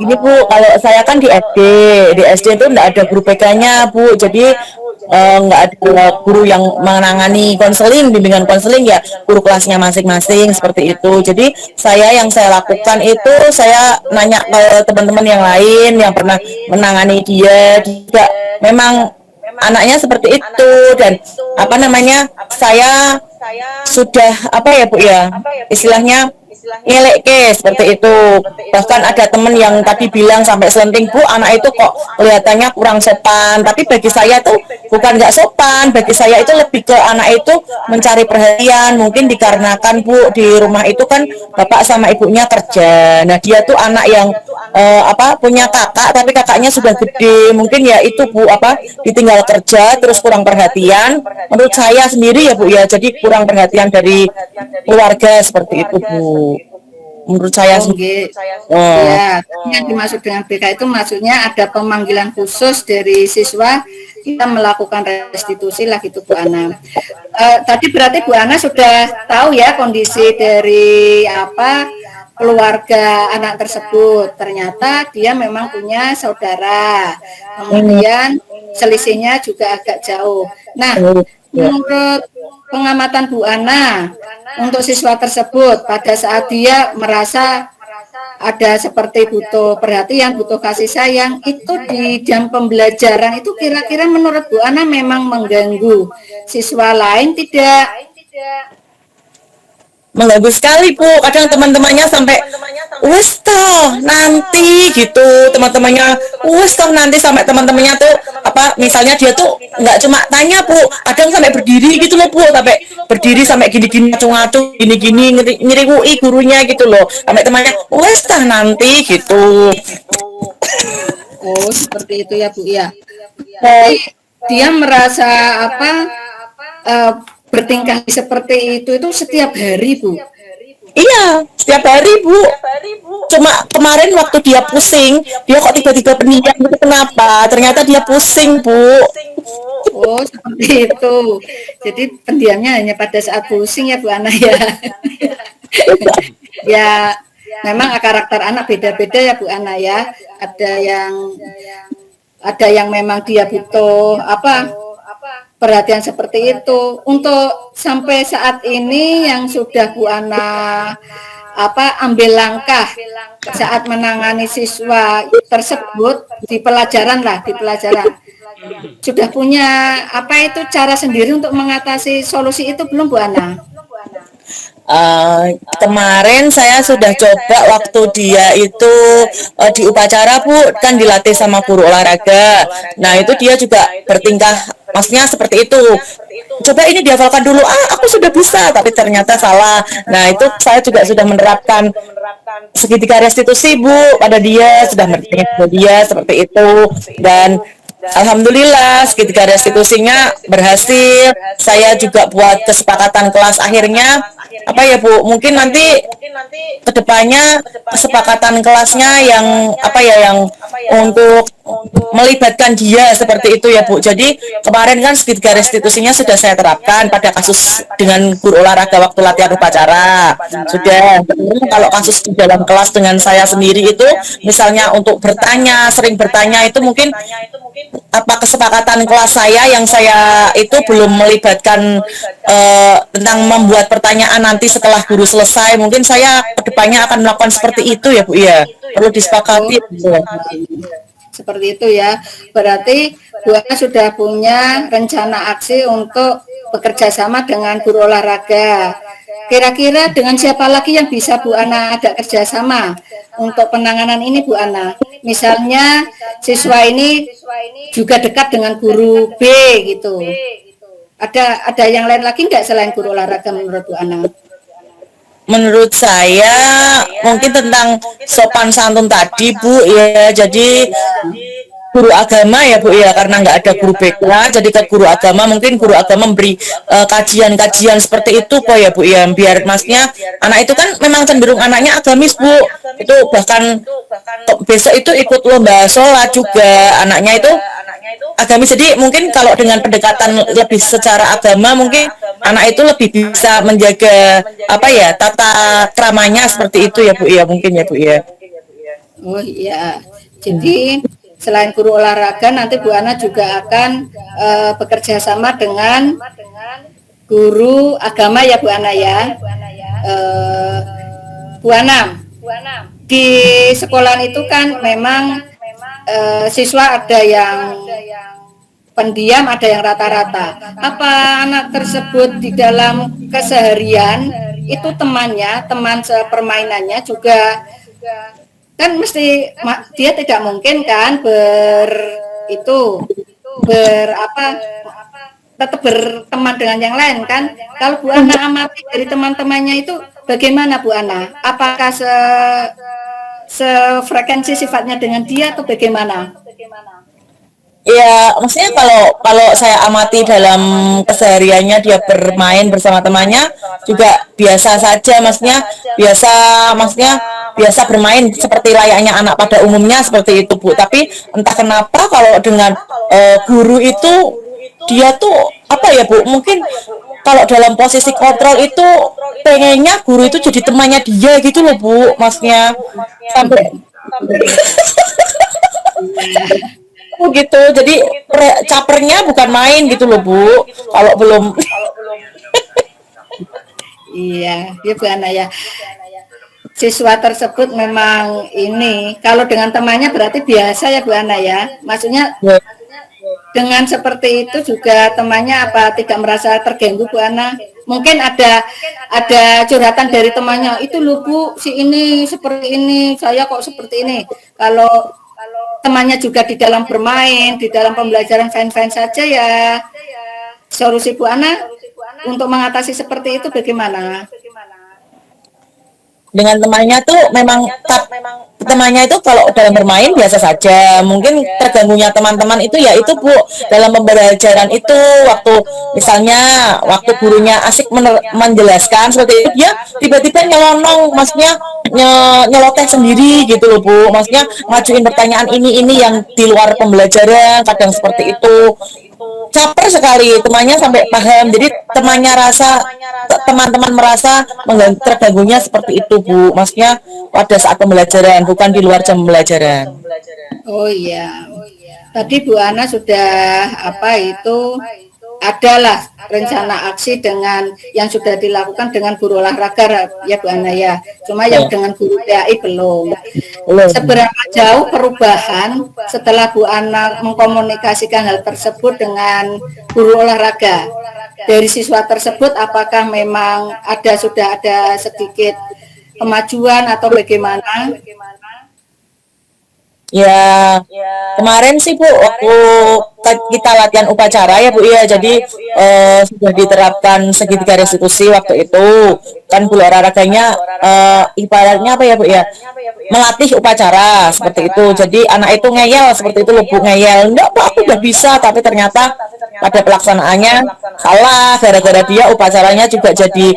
Ini Bu, kalau saya kan di SD itu enggak ada guru PK-nya Bu, jadi nggak ada guru yang menangani konseling, bimbingan konseling ya guru kelasnya masing-masing seperti itu. Jadi yang saya lakukan itu saya nanya ke teman-teman yang lain yang pernah menangani dia juga memang anaknya seperti itu dan apa namanya saya sudah apa ya Bu ya istilahnya ngelek ke seperti itu. Bahkan ada temen yang tadi bilang sampai selenting, Bu anak itu kok kelihatannya kurang sopan, tapi bagi saya tuh bukan nggak sopan, bagi saya itu lebih ke anak itu mencari perhatian. Mungkin dikarenakan Bu di rumah itu kan bapak sama ibunya kerja, nah dia tuh anak yang punya kakak tapi kakaknya sudah gede, mungkin ya itu Bu ditinggal kerja terus kurang perhatian menurut saya sendiri ya Bu ya, jadi kurang perhatian dari keluarga seperti itu Bu menurut saya Oh, sendiri. gitu. Ya, yang dimaksud dengan BK itu maksudnya ada pemanggilan khusus dari siswa kita melakukan restitusi lah gitu Bu Ana. Tadi berarti Bu Ana sudah tahu ya kondisi dari keluarga anak tersebut. Ternyata dia memang punya saudara. Kemudian selisihnya juga agak jauh. Nah, menurut pengamatan Bu Ana untuk siswa tersebut pada saat dia merasa ada seperti butuh perhatian, butuh kasih sayang, itu di jam pembelajaran itu kira-kira menurut Bu Ana memang mengganggu siswa lain tidak? Mengganggu sekali Bu, kadang teman-temannya sampai wes toh nanti gitu, teman-temannya wes toh nanti, sampai teman-temannya tuh misalnya dia tuh nggak cuma tanya Bu, kadang sampai berdiri gitu loh Bu, sampai berdiri sampai gini-gini ngaco-ngaco gini-gini nyeriwui gurunya gitu loh, sampai temannya wes toh nanti gitu. Oh, seperti itu ya Bu ya. Berarti dia merasa uh, bertingkah seperti itu setiap hari Bu. Iya, setiap hari Bu. Cuma kemarin waktu dia pusing, dia kok tiba-tiba pendiam itu kenapa? Ternyata dia pusing Bu. Oh, seperti itu. Jadi pendiamnya hanya pada saat pusing ya Bu Ana ya. Ya, memang karakter anak beda-beda ya Bu Ana ya. Ada yang memang dia butuh perhatian seperti itu. Untuk sampai saat ini yang sudah Bu Ana ambil langkah saat menangani siswa tersebut di pelajaran sudah punya cara sendiri untuk mengatasi solusi itu belum Bu Ana? Kemarin saya sudah coba waktu dia itu di upacara Bu, kan dilatih sama guru olahraga. Nah itu dia juga bertingkah maksudnya seperti itu. Coba ini dihafalkan dulu, aku sudah bisa, tapi ternyata salah. Nah itu saya juga sudah menerapkan segitiga restitusi Bu pada dia, sudah menerapkan pada dia seperti itu, dan alhamdulillah segitiga restitusinya berhasil. Saya juga buat kesepakatan kelas akhirnya Bu, mungkin nanti kedepannya kesepakatan kelasnya yang untuk melibatkan dia seperti itu ya Bu. Jadi kemarin kan segitiga restitusinya sudah saya terapkan pada kasus dengan guru olahraga waktu latihan upacara. Sudah. Kalau kasus di dalam kelas dengan saya sendiri itu misalnya untuk sering bertanya itu mungkin kesepakatan kelas saya yang saya itu belum melibatkan tentang membuat pertanyaan nanti setelah guru selesai, mungkin saya kedepannya akan melakukan seperti itu ya Bu ya, perlu disepakati. Seperti itu ya, berarti Bu Ana sudah punya rencana aksi untuk bekerja sama dengan guru olahraga. Kira-kira dengan siapa lagi yang bisa Bu Ana ada kerjasama untuk penanganan ini Bu Ana? Misalnya siswa ini juga dekat dengan guru B gitu. Ada yang lain lagi nggak selain guru olahraga menurut Bu Ana? Menurut saya mungkin tentang sopan santun tadi Bu ya. Jadi guru agama ya Bu ya, karena nggak ada guru BK, jadi ke guru agama mungkin guru agama memberi kajian-kajian seperti itu kok ya Bu ya, biar masnya anak itu kan memang cenderung anaknya agamis Bu, itu bahkan besok itu ikut lomba sholat juga anaknya itu agamis, jadi mungkin kalau dengan pendekatan lebih secara agama mungkin anak itu lebih bisa menjaga apa ya tata keramanya seperti itu ya Bu ya, mungkin ya Bu ya. Oh iya. Jadi selain guru olahraga nanti Bu Ana juga akan bekerja sama dengan guru agama ya Bu Ana ya. Bu Ana, di sekolah itu kan memang siswa ada yang pendiam, ada yang rata-rata. Apa anak tersebut di dalam keseharian itu temannya, teman sepermainannya juga kan mesti dia tidak mungkin kan tetap berteman dengan yang lain kan. Kalau Bu Ana amati dari teman-temannya itu bagaimana Bu Ana? Apakah sefrekuensi sifatnya dengan dia atau bagaimana? Ya, maksudnya kalau kalau saya amati dalam kesehariannya dia bermain bersama temannya juga biasa saja, biasa, maksudnya biasa bermain seperti layaknya anak pada umumnya seperti itu Bu. Tapi entah kenapa kalau dengan guru itu dia tuh apa ya Bu? Mungkin kalau dalam posisi kontrol itu pengennya guru itu jadi temannya dia gitu loh Bu, maksudnya sampai gitu, jadi capernya bukan main gitu loh Bu, kalau belum. Iya, dia Bu Ana ya. Siswa tersebut memang ini, kalau dengan temannya berarti biasa ya Bu Ana ya. Maksudnya dengan seperti itu juga temannya apa tidak merasa terganggu Bu Ana? Mungkin ada curhatan dari temannya, itu loh Bu, si ini seperti ini, saya kok seperti ini. Kalau temannya juga di dalam bermain, di dalam pembelajaran fine-fine saja ya. Solusi Bu Ana untuk mengatasi seperti itu bagaimana? Dengan temannya tuh memang temannya itu kalau dalam bermain biasa saja, mungkin terganggunya teman-teman itu ya itu Bu, dalam pembelajaran itu waktu misalnya waktu gurunya asik menjelaskan seperti itu, dia tiba-tiba nyelonong, maksudnya nyeloteh sendiri gitu loh Bu, maksudnya ngajuin pertanyaan ini yang di luar pembelajaran, kadang seperti itu. Caper sekali temannya sampai paham, jadi teman-teman merasa terganggunya seperti itu Bu, maksudnya pada saat pembelajaran bukan di luar jam pembelajaran. Oh iya, tadi Bu Ana sudah adalah rencana aksi dengan yang sudah dilakukan dengan guru olahraga ya Bu Ana ya. Cuma yang dengan guru PAI belum. Seberapa jauh perubahan setelah Bu Ana mengkomunikasikan hal tersebut dengan guru olahraga? Dari siswa tersebut apakah memang sudah ada sedikit kemajuan atau bagaimana? Ya, kemarin sih Bu, waktu kita latihan upacara ya Bu ya, jadi sudah diterapkan segitiga restitusi waktu itu, kan guru olahraganya ibaratnya apa ya Bu ya, melatih upacara seperti itu, jadi anak itu ngeyel seperti itu loh Bu, ngeyel, enggak Pak aku udah bisa, tapi ternyata pada pelaksanaannya salah, gara-gara dia upacaranya juga jadi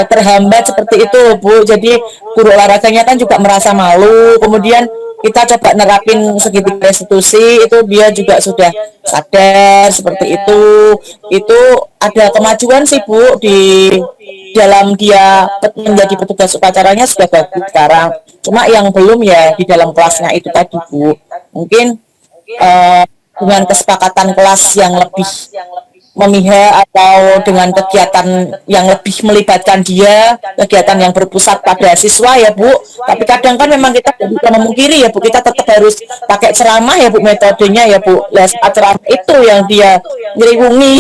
terhambat seperti itu Bu, jadi guru olahraganya kan juga merasa malu, kemudian kita coba nerapin segitiga restitusi, itu dia juga sudah sadar seperti itu ada kemajuan sih Bu, di dalam dia menjadi petugas upacaranya sudah bagus sekarang, cuma yang belum ya di dalam kelasnya itu tadi Bu, mungkin dengan kesepakatan kelas yang lebih memihak atau dengan kegiatan yang lebih melibatkan dia, kegiatan yang berpusat pada siswa ya Bu. Tapi kadang kan memang kita tidak bisa memungkiri ya Bu, kita tetap harus pakai ceramah ya Bu, metodenya ya Bu. Les ceramah itu yang dia nyeriwungi.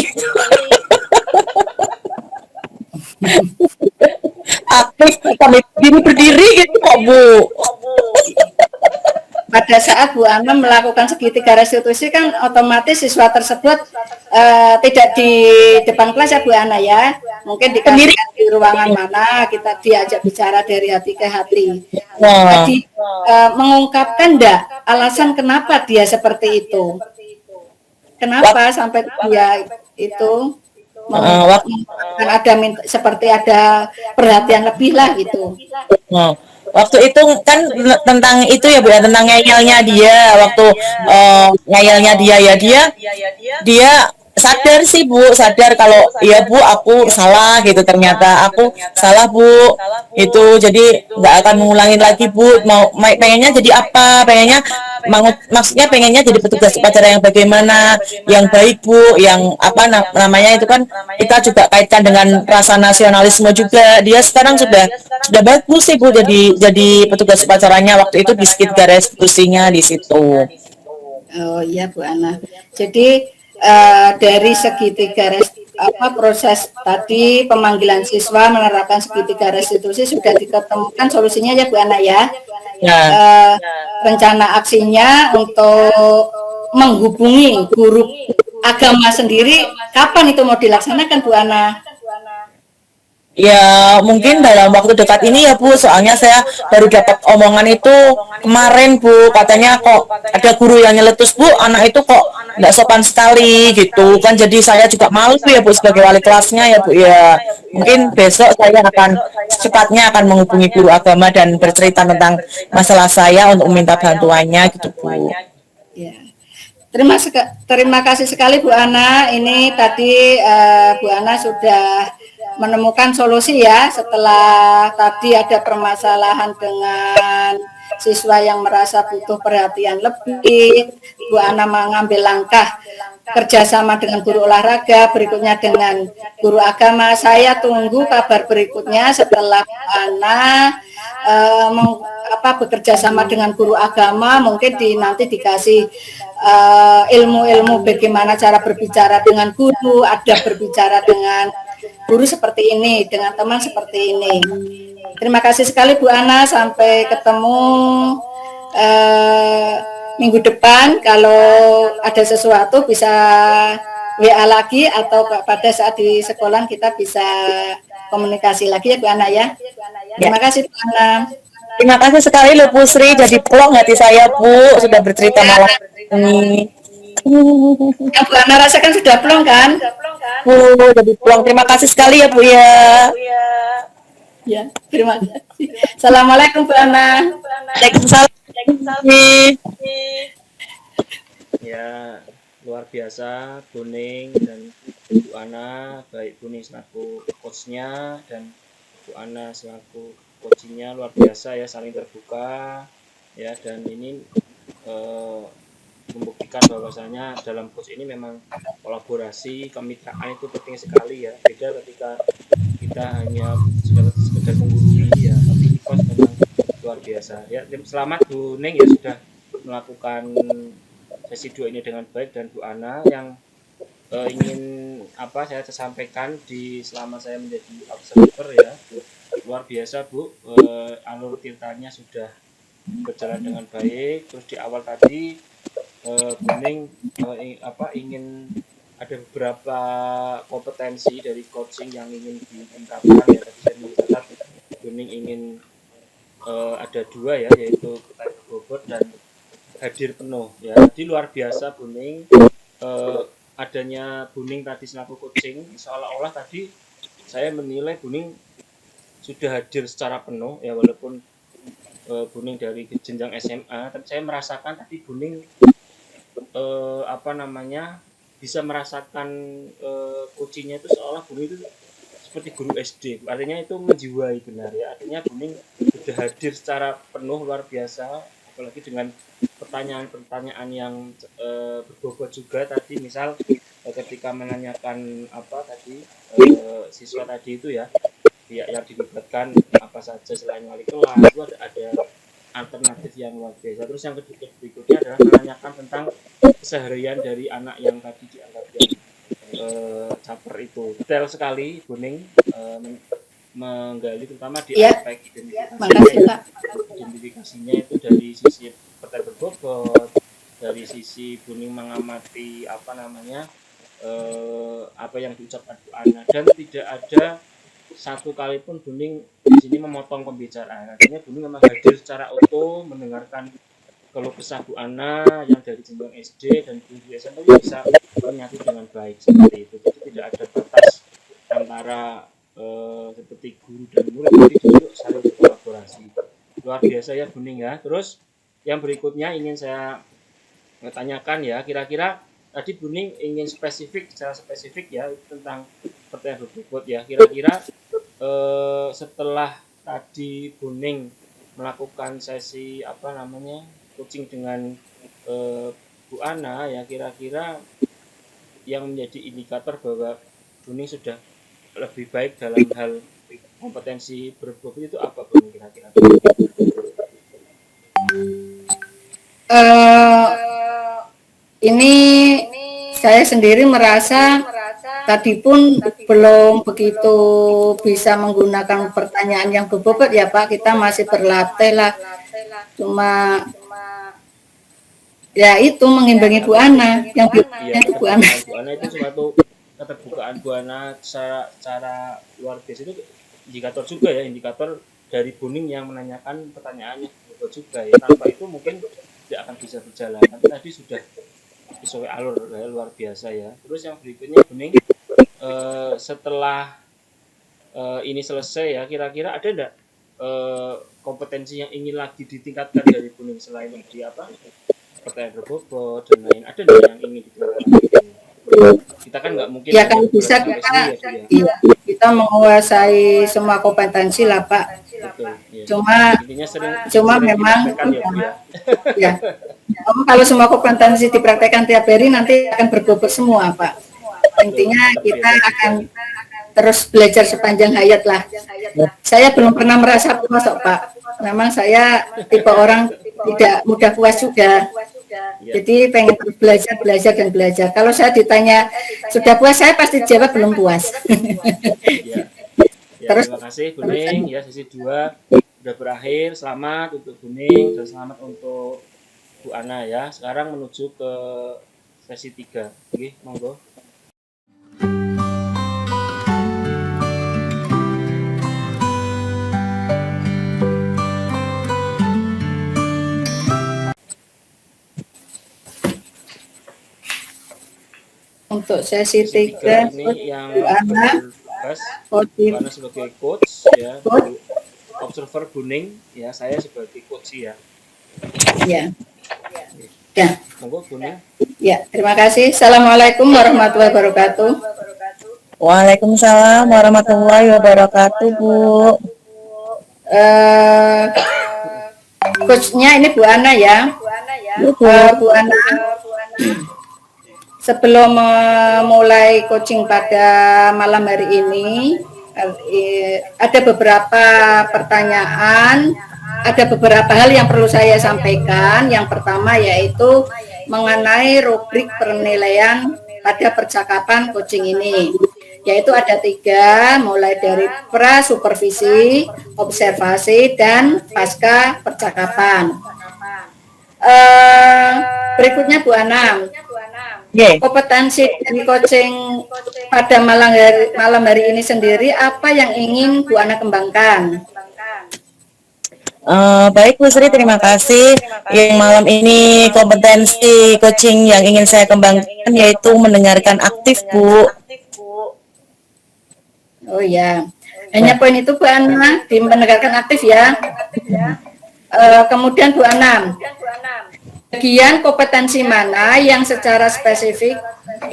Aktif kami berdiri gitu kok Bu. Pada pada saat Bu Ana melakukan segitiga restitusi kan otomatis siswa tersebut tidak di depan kelas ya Bu Ana ya, mungkin Sendiri. dikasihkan di ruangan mana kita diajak bicara dari hati ke hati. Nah, Tadi mengungkapkan enggak alasan kenapa dia seperti itu, kenapa sampai dia itu waktu mengungkapkan ada seperti ada perhatian lebih lah gitu. Nah, waktu itu kan tentang itu ya Bu ya, tentang ngeyelnya dia waktu ngeyelnya dia ya dia sadar sih Bu, sadar kalau iya Bu aku salah gitu, ternyata aku salah Bu. Itu jadi nggak akan mengulangin lagi Bu. Pengennya jadi apa? Pengennya maksudnya pengennya jadi petugas upacara yang bagaimana, yang baik Bu, yang apa namanya itu kan kita juga kaitkan dengan rasa nasionalisme juga. Dia sekarang sudah bagus sih Bu, jadi petugas upacaranya waktu itu di sekitar restitusinya di situ. Oh iya Bu Ana. Jadi dari segitiga proses tadi pemanggilan siswa menerapkan segitiga restitusi sudah diketemukan solusinya ya Bu Ana ya. Ya. Rencana aksinya untuk menghubungi guru agama sendiri kapan itu mau dilaksanakan Bu Ana? Ya mungkin dalam waktu dekat ini ya Bu, soalnya saya baru dapat omongan itu kemarin Bu, katanya kok ada guru yang nyeletus Bu, anak itu kok nggak sopan sekali gitu kan, jadi saya juga malu ya Bu sebagai wali kelasnya ya Bu ya. Mungkin besok saya akan secepatnya akan menghubungi guru agama dan bercerita tentang masalah saya untuk meminta bantuannya gitu Bu. Ya. Terima kasih sekali Bu Ana. Ini tadi Bu Ana sudah menemukan solusi ya setelah tadi ada permasalahan dengan siswa yang merasa butuh perhatian lebih. Bu Ana mengambil langkah kerjasama dengan guru olahraga, berikutnya dengan guru agama. Saya tunggu kabar berikutnya setelah Bu Ana bekerja sama dengan guru agama, mungkin nanti dikasih ilmu-ilmu bagaimana cara berbicara dengan guru, ada berbicara dengan guru seperti ini, dengan teman seperti ini. Terima kasih sekali Bu Ana, sampai ketemu minggu depan. Kalau ada sesuatu bisa WA lagi atau pada saat di sekolah kita bisa komunikasi lagi ya Bu Ana ya. Terima kasih Bu Ana. Terima kasih sekali loh Bu Sri, jadi plong hati saya Bu, sudah bercerita malam ini. Yang Bu Ana rasakan sudah plong kan? Bu, jadi plong. Terima kasih sekali ya Bu ya. Ya, terima kasih. Assalamualaikum Bu Ana. Waalaikumsalam. Ya, luar biasa Buning dan Bu Ana, baik Buning selaku coachnya dan Bu Ana selaku coachingnya, luar biasa ya, saling terbuka ya, dan ini membuktikan bahwasanya dalam coach ini memang kolaborasi, kemitraan itu penting sekali ya. Beda ketika kita hanya sekedar menggurui ya, tapi coach memang luar biasa ya. Selamat Bu Ning ya sudah melakukan sesi 2 ini dengan baik, dan Bu Ana yang ingin saya sampaikan selama saya menjadi observer ya, luar biasa Bu, alur ceritanya sudah berjalan dengan baik. Terus di awal tadi Buning ingin ada beberapa kompetensi dari coaching yang ingin diungkapkan ya. Tadi saya mencatat Buning ingin ada 2 ya, yaitu bobot dan hadir penuh ya. Jadi luar biasa Buning, adanya Buning tadi selaku coaching, seolah-olah tadi saya menilai Buning sudah hadir secara penuh ya, walaupun Buning dari jenjang SMA, tapi saya merasakan tadi Buning bisa merasakan coachingnya itu seolah Buning itu seperti guru SD, artinya itu menjiwai benar ya, artinya Buning sudah hadir secara penuh, luar biasa, apalagi dengan pertanyaan-pertanyaan yang berbobot juga tadi, misal ketika menanyakan siswa tadi itu ya, pihak yang dilibatkan apa saja selain wali kelas, itu ada alternatif yang luar biasa. Terus yang berikutnya adalah menanyakan tentang keseharian dari anak yang tadi dianggap yang caper itu. Detail sekali Buning menggali terutama di aspek identifikasinya itu dari sisi partai berbobot, dari sisi Buning mengamati apa yang diucapkan Bu Ana, dan tidak ada satu kali pun Buning di sini memotong pembicaraan. Artinya Buning memang hadir secara utuh mendengarkan keluh kesah Bu Ana yang dari jenjang SD dan guru SMP bisa menyatu dengan baik seperti itu. Jadi tidak ada batas antara seperti guru dan murid, jadi justru saling berkolaborasi. Luar biasa ya Buning ya. Terus yang berikutnya ingin saya tanyakan ya, kira-kira tadi Buning ingin secara spesifik ya tentang pertanyaan berbobot ya. Kira-kira setelah tadi Buning melakukan sesi coaching dengan Bu Ana ya, kira-kira yang menjadi indikator bahwa Buning sudah lebih baik dalam hal kompetensi berbobot itu apa Buning kira-kira? Ini saya sendiri merasa tadi pun belum begitu bisa menggunakan pertanyaan yang berbobot ya Pak, kita masih berlatih lah, cuma ya itu mengimbangi Bu Ana yang Bu Ana. Bu Ana itu suatu keterbukaan Bu Ana secara luar biasa, itu indikator juga ya, indikator dari Buning yang menanyakan pertanyaannya berbobot juga ya. Tanpa itu mungkin tidak akan bisa berjalan. Tapi tadi sudah sesuai alur ya, luar biasa ya. Terus yang berikutnya Buning, setelah ini selesai ya, kira-kira ada enggak kompetensi yang ingin lagi ditingkatkan dari Buning selain di pertanyaan berbobot dan lain, ada enggak yang ingin ditingkatkan? Kita kan nggak mungkin ya kalau bisa kita menguasai semua kompetensi lah Pak. Betul, ya. Cuma memang ya. Kalau semua kompetensi dipraktekkan tiap hari nanti akan berbobot semua Pak. Intinya kita akan terus belajar sepanjang hayat lah. Saya belum pernah merasa puas Pak. Memang saya tipe orang tidak mudah puas juga. Jadi pengen terus belajar dan belajar. Kalau saya ditanya sudah puas, saya pasti jawab belum puas. Ya, terus terima kasih Buning ya, sesi 2 sudah berakhir. Selamat untuk Buning dan selamat untuk Bu Ana ya. Sekarang menuju ke sesi 3. Oke, monggo. Untuk sesi 3 ini yang Bu Ana sebagai coach ya, observer Buning ya, saya sebagai coach ya. Ya. Monggo Buning. Ya, terima kasih. Assalamualaikum warahmatullahi wabarakatuh. Waalaikumsalam warahmatullahi wabarakatuh, Bu. Coachnya ini Bu Ana ya. Bu Ana. Sebelum memulai coaching pada malam hari ini, ada beberapa pertanyaan, ada beberapa hal yang perlu saya sampaikan. Yang pertama yaitu mengenai rubrik penilaian pada percakapan coaching ini, yaitu ada 3, mulai dari pra-supervisi, observasi, dan pasca percakapan. Berikutnya Bu Ana, kompetensi dari coaching pada malam hari ini sendiri, apa yang ingin Bu Ana kembangkan? Baik Bu Sri, terima kasih. Yang malam ini kompetensi coaching yang ingin saya kembangkan yaitu mendengarkan aktif, Bu. Oh ya, hanya poin itu Bu Ana, di mendengarkan aktif ya. Kemudian Bu Ana, bagian kompetensi mana yang secara spesifik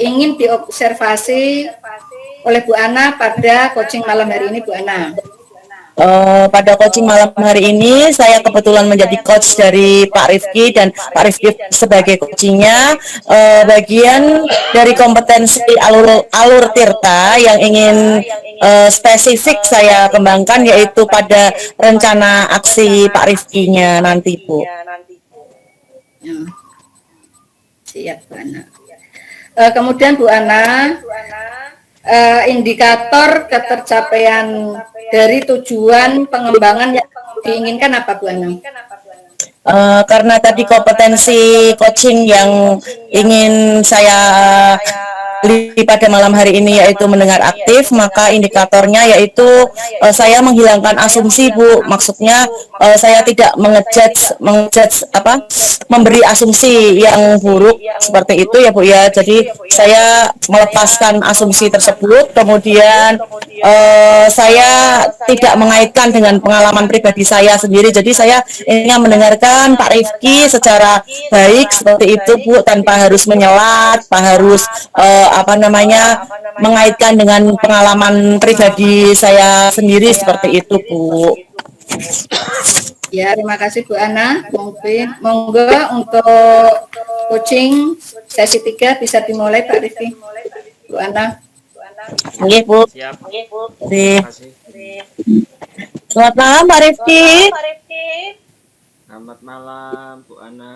ingin diobservasi oleh Bu Ana pada coaching malam hari ini Bu Ana? Pada coaching malam hari ini saya kebetulan menjadi coach dari Pak Rifki dan Pak Rifki sebagai coachingnya. Bagian dari kompetensi alur Tirta yang ingin spesifik saya kembangkan yaitu pada rencana aksi Pak Rifkinya nanti, Bu. Ya. Siap Bu Ana. Kemudian Bu Ana, indikator ketercapaian dari tujuan pengembangan yang diinginkan apa Bu Ana? Karena tadi kompetensi coaching yang ingin saya lihat pada malam hari ini yaitu mendengar aktif, maka indikatornya yaitu saya menghilangkan asumsi, Bu. Maksudnya saya tidak mengejudge apa, memberi asumsi yang buruk seperti itu ya, Bu ya. Jadi saya melepaskan asumsi tersebut, kemudian saya tidak mengaitkan dengan pengalaman pribadi saya sendiri. Jadi saya ingin mendengarkan Pak Rifki secara baik seperti itu, Bu, tanpa harus menyelat, tanpa harus mengaitkan dengan pengalaman pribadi saya sendiri seperti itu, Bu. Ya, terima kasih Bu Ana. Monggo untuk coaching sesi 3 bisa dimulai Pak Rifki. Bu Ana. Oke, Bu. Siap. Terima kasih. Selamat malam, Pak Rifki. Selamat malam, Bu Ana.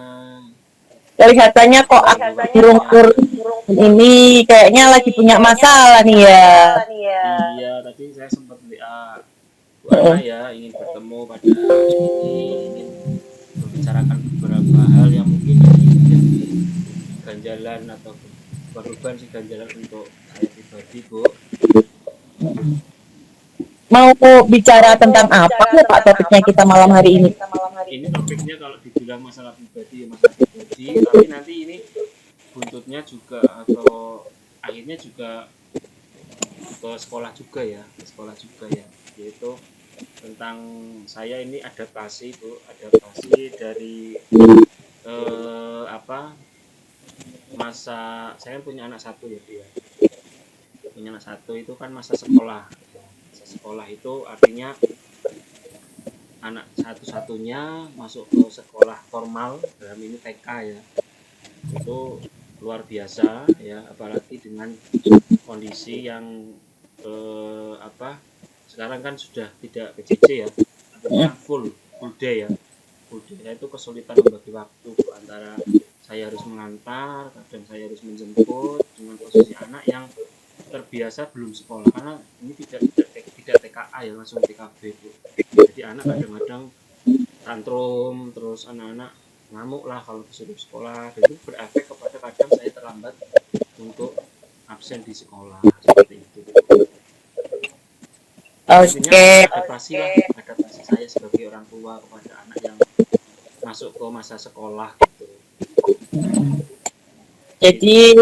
Kelihatannya kok kurung-kurung ini kayaknya lagi punya masalah nih ya. Iya, tadi saya sempat WA Bu Ana ya, ingin bertemu pada ini, ingin membicarakan beberapa hal yang mungkin menjadi ganjalan atau beban sih ganjalan untuk saya pribadi, Bu. Mau bicara tentang apa ya Pak topiknya kita malam hari ini? Ini topiknya kalau dibilang masalah pribadi, tapi nanti ini buntutnya juga atau akhirnya juga ke sekolah juga ya, yaitu tentang saya ini adaptasi, Bu, dari masa saya kan punya anak satu ya, Bu ya. Punya anak satu itu kan masa sekolah. Masa sekolah itu artinya anak satu-satunya masuk ke sekolah formal, dalam ini TK ya, itu luar biasa ya, apalagi dengan kondisi yang sekarang kan sudah tidak PJJ ya, full day ya. Saya itu kesulitan membagi waktu antara saya harus mengantar, kadang saya harus menjemput, dengan posisi anak yang terbiasa belum sekolah, karena ini tidak TKA ya, langsung TKB itu. Jadi anak kadang-kadang tantrum, terus anak-anak ngamuk lah kalau disuruh sekolah, dan itu berefek kepada kadang saya terlambat untuk absen di sekolah seperti itu. Oke. Adaptasi saya sebagai orang tua kepada anak yang masuk ke masa sekolah gitu. Jadi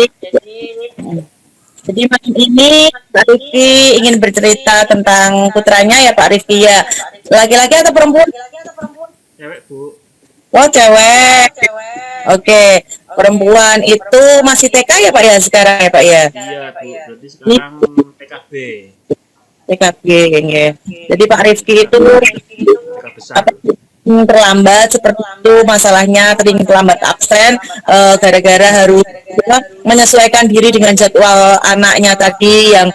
malam ini Pak Rifki ingin bercerita tentang putranya ya Pak Rifki ya. Laki-laki atau perempuan? Cewek, Bu. Oh, cewek. Oke. Perempuan itu masih TK ya Pak ya sekarang ya Pak ya? Iya, Bu. Berarti sekarang TKB. TKB ya. Jadi Pak Rifki itu TK besar. terlambat seperti itu masalahnya, terlambat absen gara-gara harus menyesuaikan diri dengan jadwal anaknya tadi yang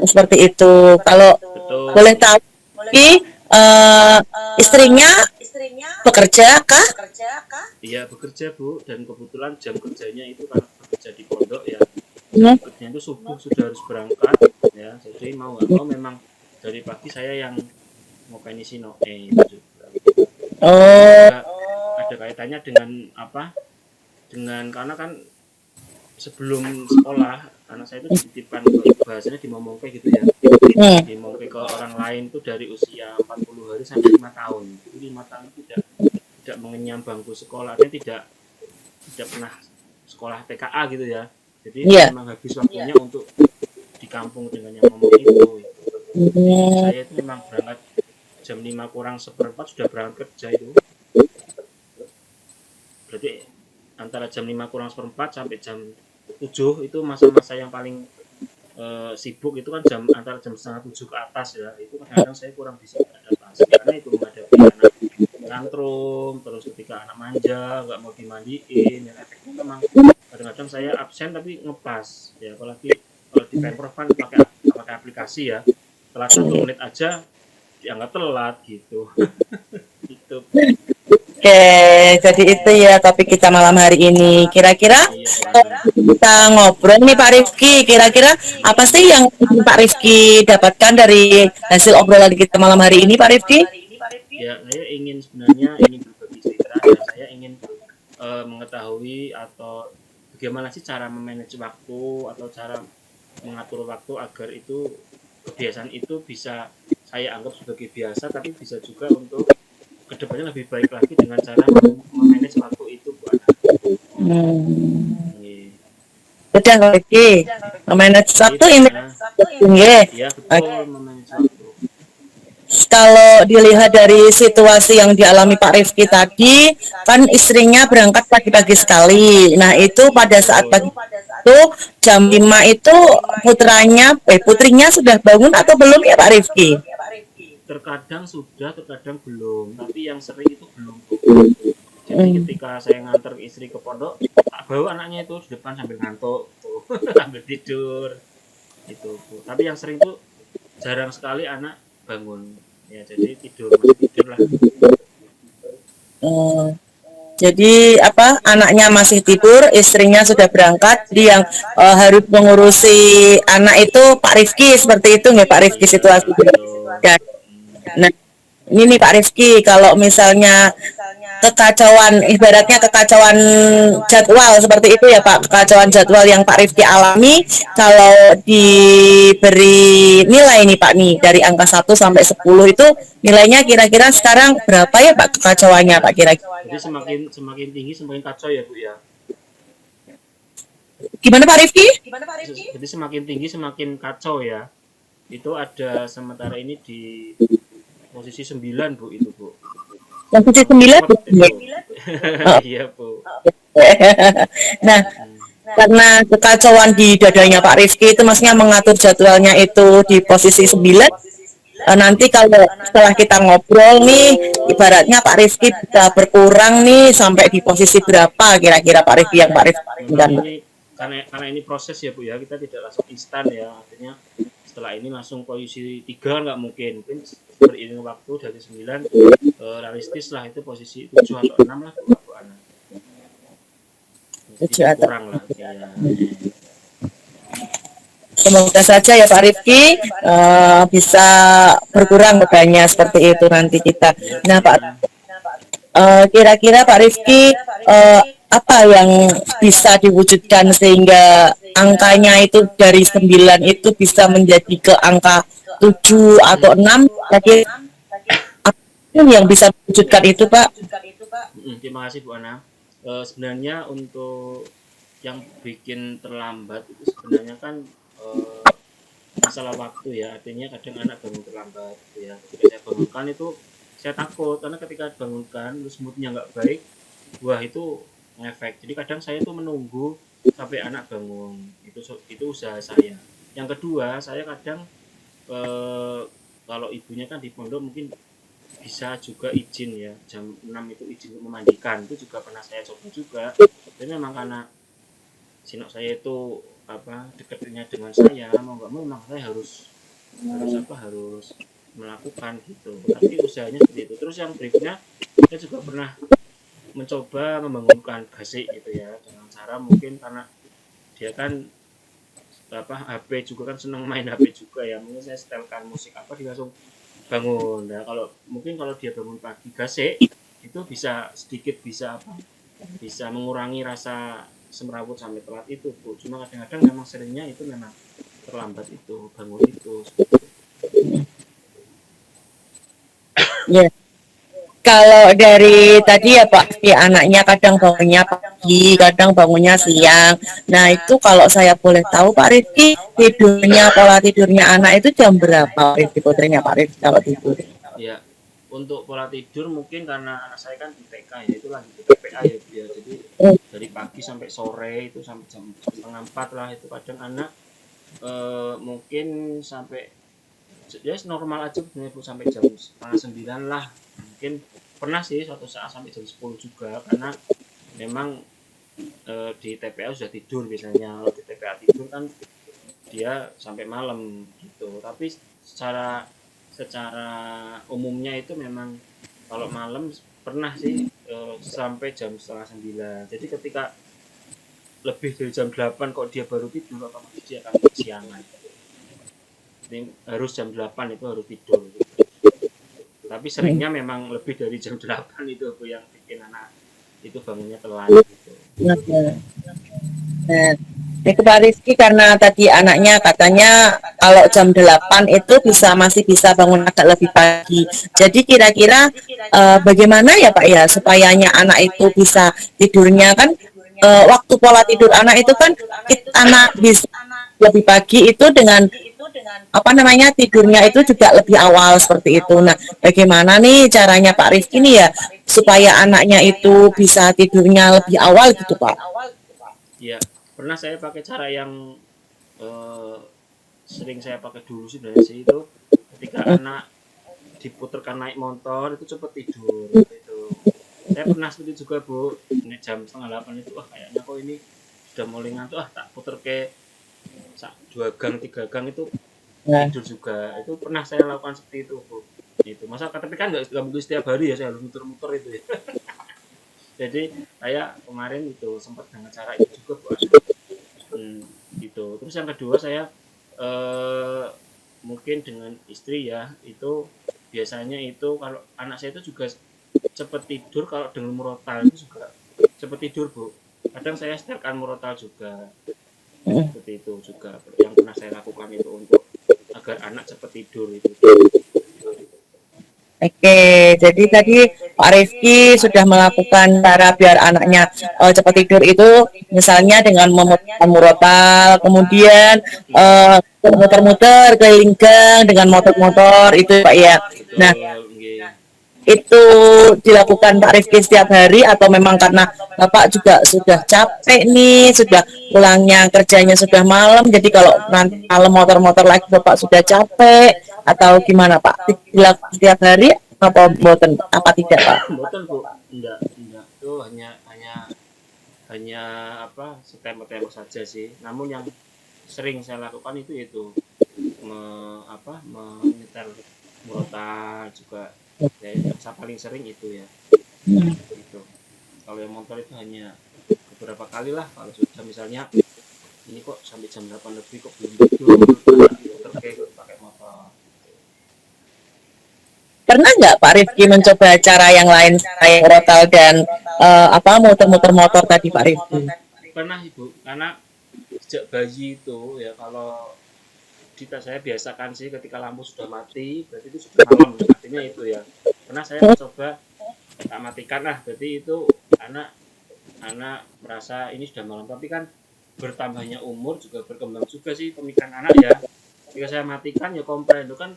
seperti itu. Kalau boleh tahu, istrinya bekerja kah? Iya, bekerja, Bu, dan kebetulan jam kerjanya itu karena bekerja di pondok ya. Kerjanya itu subuh sudah harus berangkat ya. Jadi mau nggak mau memang dari pagi saya yang mau penisi itu juga. Ada kaitannya dengan karena kan sebelum sekolah anak saya itu dititipkan, bahasanya dimomongke gitu ya, dimomongke ke orang lain tuh dari usia 40 hari sampai 5 tahun. Itu 5 tahun tidak mengenyam bangku sekolah, artinya tidak pernah sekolah TKA gitu ya. Jadi memang habis waktunya untuk di kampung dengan yang ngomong itu. Saya itu memang berangkat jam 5 kurang seperempat sudah berangkat kerja itu. Berarti antara jam 5 kurang seperempat sampai jam 7 itu masa-masa yang paling sibuk. Itu kan antara jam setengah 7 ke atas ya. Itu kadang-kadang saya kurang bisa adaptasi karena itu menghadapi anak tantrum, terus ketika anak manja nggak mau dimandiin, yang efeknya memang kadang-kadang saya absen tapi ngepas ya, apalagi kalau di Pemprov kan pakai aplikasi ya, setelah 1 menit aja dianggap telat gitu. Gitu. Oke, jadi itu ya topik kita malam hari ini. Kira-kira kita ngobrol nih Pak Rifki, kira-kira apa sih yang Pak Rifki dapatkan dari hasil obrolan kita malam hari ini Pak Rifki? Ya, saya ingin sebenarnya ingin cerita dan saya ingin mengetahui atau bagaimana sih cara memanage waktu atau cara mengatur waktu agar itu kebiasaan itu bisa saya anggap sebagai biasa tapi bisa juga untuk kedepannya lebih baik lagi dengan cara memanage waktu itu Bu Ana. Nggih. Udah oke. Manage Jadi waktu Bu ini Ana, nggih. ya betul memanage waktu. Kalau dilihat dari situasi yang dialami Pak Rifki tadi, kan istrinya berangkat pagi-pagi sekali. Nah, itu pada saat pagi Betul. itu jam 5 itu putrinya sudah bangun atau belum ya Pak Rifki? Terkadang sudah, terkadang belum. Tapi yang sering itu belum Bu. Jadi ketika saya nganter istri ke pondok, tak bawa anaknya itu di depan sambil ngantuk, tuh. Sambil tidur, itu Bu. Tapi yang sering tuh jarang sekali anak bangun. Ya jadi masih tidur lah. Eh, jadi apa anaknya masih tidur, istrinya sudah berangkat, dia yang harus mengurusi anak itu Pak Rifki seperti itu nggak Pak Rifki Iya situasi. betul. Nah, ini nih Pak Rifki, kalau misalnya kekacauan, ibaratnya kekacauan jadwal seperti itu ya Pak, kekacauan jadwal yang Pak Rifki alami, kalau diberi nilai nih Pak nih, dari angka 1 sampai 10 itu nilainya kira-kira sekarang berapa ya Pak kekacauannya Pak kira-kira? Jadi semakin tinggi semakin kacau ya Bu ya. Gimana Pak Rifki? Jadi semakin tinggi semakin kacau ya. Itu ada sementara ini di posisi 9 Bu itu Bu. Posisi 9 itu. Iya Bu. Nah, karena kekacauan di dadanya Pak Rifki itu maksudnya mengatur jadwalnya itu di posisi 9. Nanti kalau setelah kita ngobrol nih, ibaratnya Pak Rifki bisa berkurang nih sampai di posisi berapa kira-kira Pak Rifki yang Pak Rifki Enggak, dan ini karena ini proses ya Bu ya, kita tidak langsung instan ya. Artinya setelah ini langsung posisi 3 nggak mungkin beriring waktu dari 9 realistis lah itu posisi 7 atau 6 lah Bu Ana. 7 atau kurang lah ya. semoga saja ya Pak Rifki bisa berkurang bebannya seperti itu nanti kita. Nah Pak, kira-kira Pak Rifki apa yang bisa diwujudkan sehingga angkanya itu dari 9 itu bisa menjadi ke angka 7 atau 6? Kira-kira apa yang bisa diwujudkan itu Pak? Terima kasih Bu Ana. Sebenarnya untuk yang bikin terlambat itu sebenarnya kan masalah waktu ya, artinya kadang anak bangun terlambat ya. Ketika saya bangunkan itu saya takut karena ketika bangunkan terus moodnya nggak baik, wah itu ngefek. Jadi kadang saya tuh menunggu sampai anak bangun, itu usaha saya. Yang kedua, saya kadang kalau ibunya kan di pondok mungkin bisa juga izin ya, jam 6 itu izin memandikan, itu juga pernah saya coba juga. Dan memang karena sinok saya itu dekatnya dengan saya, mau nggak mau memang saya harus melakukan gitu. Tapi usahanya seperti itu. Terus yang berikutnya saya juga pernah mencoba membangunkan Gasik gitu ya, dengan cara mungkin karena dia kan HP juga kan senang main HP juga ya, mungkin saya setelkan musik dia langsung bangun. Nah kalau dia bangun pagi Gasik itu bisa sedikit bisa mengurangi rasa semrawut sampai telat itu Bu. Cuma kadang-kadang memang seringnya itu memang terlambat itu bangun itu. Ya. Kalau dari tadi ya Pak, ya anaknya kadang bangunnya pagi, kadang bangunnya siang. Nah itu kalau saya boleh tahu Pak Rifki, pola tidurnya anak itu jam berapa Pak Rifki, putrinya Pak Rifki kalau tidur? Ya, untuk pola tidur mungkin karena anak saya kan di TK ya, itu lagi di TPA ya, jadi dari pagi sampai sore itu sampai jam 3:30 lah itu kadang anak mungkin sampai ya normal aja sebenarnya Bu, sampai jam 8:30 lah. Mungkin pernah sih suatu saat sampai jam 10 juga karena memang di TPA sudah tidur biasanya. Kalau di TPA tidur kan dia sampai malam gitu. Tapi secara umumnya itu memang kalau malam pernah sih sampai jam 8:30. Jadi ketika lebih dari jam 8 kok dia baru tidur, otomatis dia akan kesiangan. Jadi harus jam 8 itu harus tidur gitu. Tapi seringnya memang lebih dari jam 8 itu Bu yang bikin anak itu bangunnya telat gitu. Nah, nah, itu Pak Rizky karena tadi anaknya katanya kalau jam 8 itu masih bisa bangun agak lebih pagi. Jadi kira-kira bagaimana ya Pak ya supayanya anak itu bisa tidurnya kan waktu pola tidur anak itu kan anak bisa lebih pagi itu dengan apa namanya tidurnya itu juga lebih awal seperti itu. Nah, bagaimana nih caranya Pak Rizky nih ya supaya anaknya itu bisa tidurnya lebih awal gitu Pak? Ya, pernah saya pakai cara yang eh, sering saya pakai dulu sih dari sih itu ketika anak diputarkan naik motor itu cepet tidur gitu. Saya pernah seperti juga Bu, ini jam setengah 8 itu kayaknya kok ini sudah mulai ngantuk tak puter ke 2 gang 3 gang itu Nah, tidur juga. Itu pernah saya lakukan seperti itu Bu. Itu masa tapi kan nggak mungkin setiap hari ya saya harus muter-muter itu ya. Jadi saya kemarin itu sempat dengan cara itu juga Bu. Gitu. Terus yang kedua saya mungkin dengan istri ya itu biasanya itu kalau anak saya itu juga cepet tidur kalau dengan murotal itu juga cepet tidur Bu. Kadang saya setelkan murotal juga seperti itu juga yang pernah saya lakukan itu untuk agar anak cepet tidur itu. oke, jadi tadi Pak Rifki sudah melakukan cara biar anaknya cepat tidur itu misalnya dengan memutar murotal, kemudian muter-muter keliling gang dengan motor-motor itu Pak ya. Nah, Betul, itu dilakukan Pak Rifki setiap hari atau memang karena Bapak juga sudah capek nih, sudah pulangnya kerjanya sudah malam, jadi kalau nanti malam motor-motor lagi Bapak sudah capek atau gimana Pak? Dilakukan setiap hari apa boten apa tidak Pak? betul Bu. Enggak. Itu hanya apa setempel-tempel saja sih. Namun yang sering saya lakukan itu menyetel murotal juga ya yang saya paling sering itu ya itu kalau yang motor itu hanya beberapa kali lah kalau sudah misalnya ini kok sampai jam 8 lebih kok belum tidur terkait pakai motor. Pernah nggak Pak Rifki mencoba cara yang lain selain murotal dan muter-muter motor tadi Pak Rifki? Pernah Ibu karena sejak bayi itu ya kalau saya biasakan sih ketika lampu sudah mati berarti itu sudah malam artinya itu ya pernah saya mencoba tak matikan lah berarti itu anak merasa ini sudah malam tapi kan bertambahnya umur juga berkembang juga sih pemikiran anak ya ketika saya matikan ya komplain itu kan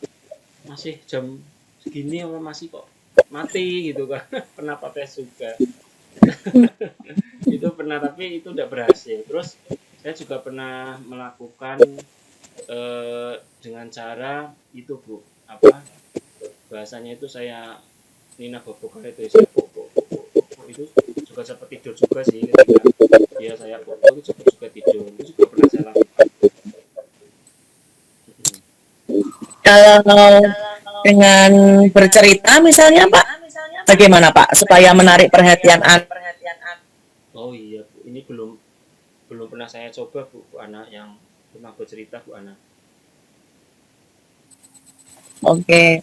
masih jam segini apa masih kok mati gitu kan pernah protes juga itu pernah tapi itu tidak berhasil terus saya juga pernah melakukan dengan cara itu Bu apa bahasanya itu saya Nina Bobo itu itu juga sempat tidur juga sih ketika dia saya foto itu juga tidur itu juga pernah saya lakukan. Kalau dengan bercerita misalnya Pak, bagaimana Pak supaya menarik perhatian anak? Oh iya Bu ini belum pernah saya coba Bu anak yang pernah bercerita Bu anak. Oke.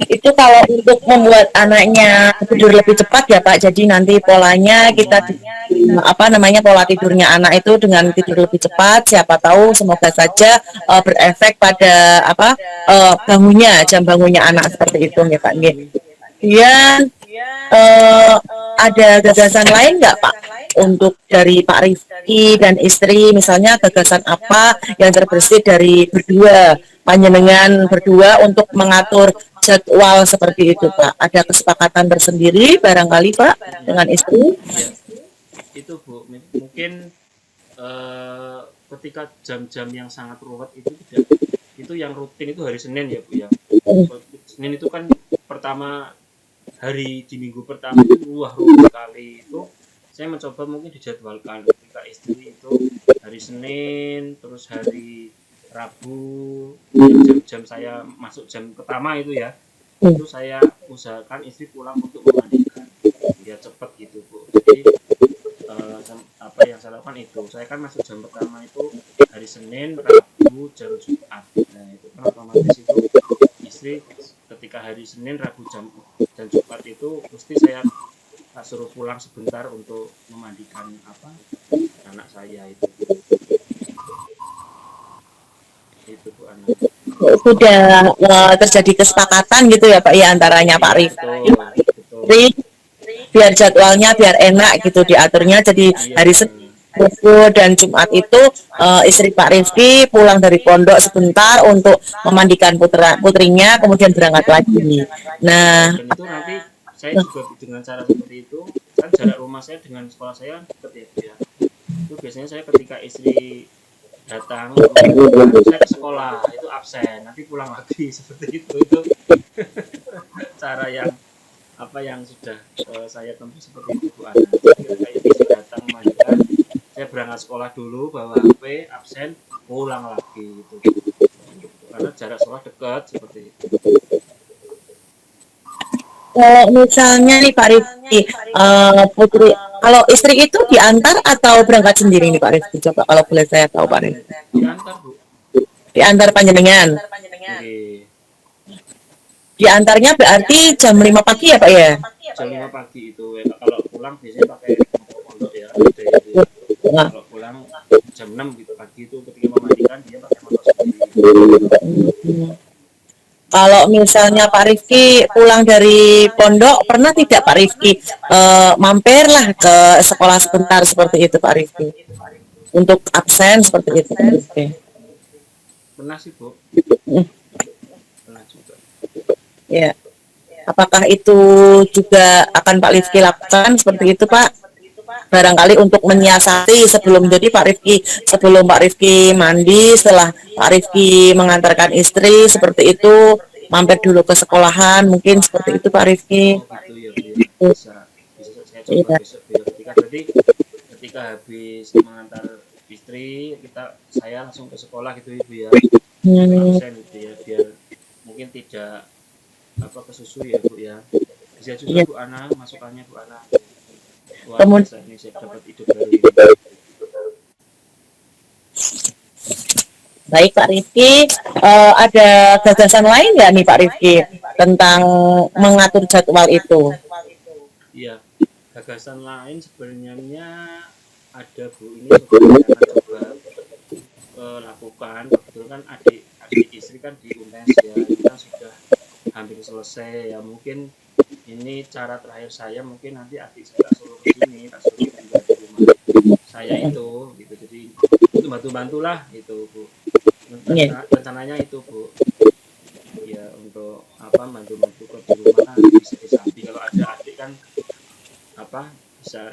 Itu kalau untuk membuat anaknya tidur lebih cepat ya Pak. Jadi nanti polanya kita pola tidurnya anak itu dengan tidur lebih cepat. Siapa tahu semoga saja berefek pada jam bangunnya anak seperti itu ya Pak. Kemudian ada gagasan lain nggak Pak untuk dari Pak Rifki dan istri misalnya gagasan apa yang terbersih dari berdua panjenengan berdua untuk mengatur jadwal seperti itu Pak? Ada kesepakatan tersendiri barangkali Pak dengan istri? Ya, itu Bu mungkin ketika jam-jam yang sangat ruwet itu yang rutin itu hari Senin ya Bu ya. Senin itu kan pertama hari di minggu pertama itu ruwet sekali itu saya mencoba mungkin dijadwalkan ketika istri itu hari Senin terus hari Rabu jam saya masuk jam pertama itu ya itu saya usahakan istri pulang untuk memandikan biar cepat gitu Bu jadi apa yang saya lakukan itu saya kan masuk jam pertama itu hari Senin Rabu jam Jumat nah itu kan otomatis itu istri ketika hari hari Senin, Rabu dan Jumat itu mesti saya tak suruh pulang sebentar untuk memandikan anak saya itu Bu Ana. Sudah terjadi kesepakatan gitu ya Pak ya antaranya Pak Rifki. Betul. Biar jadwalnya biar enak gitu diaturnya, jadi hari Senin, Rabu dan Jumat itu istri Pak Rifki pulang dari pondok sebentar untuk memandikan putrinya, kemudian berangkat lagi. Nah, dan itu nanti saya juga dengan cara seperti itu, kan jarak rumah saya dengan sekolah saya dekat ya. Itu biasanya saya ketika istri datang saya ke sekolah itu absen, nanti pulang lagi seperti itu cara yang yang sudah saya tempuh seperti itu Bu Ana. Ketika istri datang memandikan, saya berangkat sekolah dulu, bawa HP, absen, pulang lagi gitu. Karena jarak sekolah dekat seperti itu. kalau misalnya nih Pak Rifki, putri, kalau istri itu diantar atau berangkat sendiri nih Pak Rifki? Coba kalau boleh saya tahu Pak Rifki. Diantar Bu. Diantar panjenengan. Oke. Diantarnya berarti jam 5 pagi ya Pak ya? Jam 5 pagi itu. Kalau pulang biasanya pakai pondok ya. Nah. Kalau pulang jam 6 gitu pagi itu ketika memandikan dia pakai motor sendiri. Kalau misalnya Pak Rifki pulang dari pondok, pernah tidak Pak Rifki mampirlah ke sekolah sebentar seperti itu Pak Rifki? Untuk absen seperti itu Pak Rifki? Pernah sih Bu. Pernah juga. Ya. Apakah itu juga akan Pak Rifki lakukan seperti itu Pak? Barangkali untuk menyiasati sebelum Pak Rifki mandi, setelah Pak Rifki mengantarkan istri seperti itu, mampir dulu ke sekolahan, mungkin seperti itu Pak Rifki. Gitu ya, bisa saya coba besok ketika habis mengantar istri saya langsung ke sekolah gitu Ibu ya, absen gitu ya, biar mungkin tidak kesusu ya Bu ya. Bisa juga Bu Ana, masukannya Bu Ana. Kemudian ini saya dapat ide baru ini. Baik Pak Rifki, ada gagasan lain nggak nih Pak Rifki tentang mengatur jadwal itu? Iya, gagasan lain sebenarnya ada Bu, ini sebenarnya akan coba lakukan. Kebetulan kan adik istri kan di UNES ya, kita sudah hampir selesai ya, mungkin ini cara terakhir saya, mungkin nanti adik saya suruh ke sini, suruh tinggal di rumah saya itu gitu, jadi itu bantu-bantulah gitu Bu. Rencananya itu Bu ya, untuk bantu-bantu ke di rumah kan bisa disambi, kalau ada adik kan bisa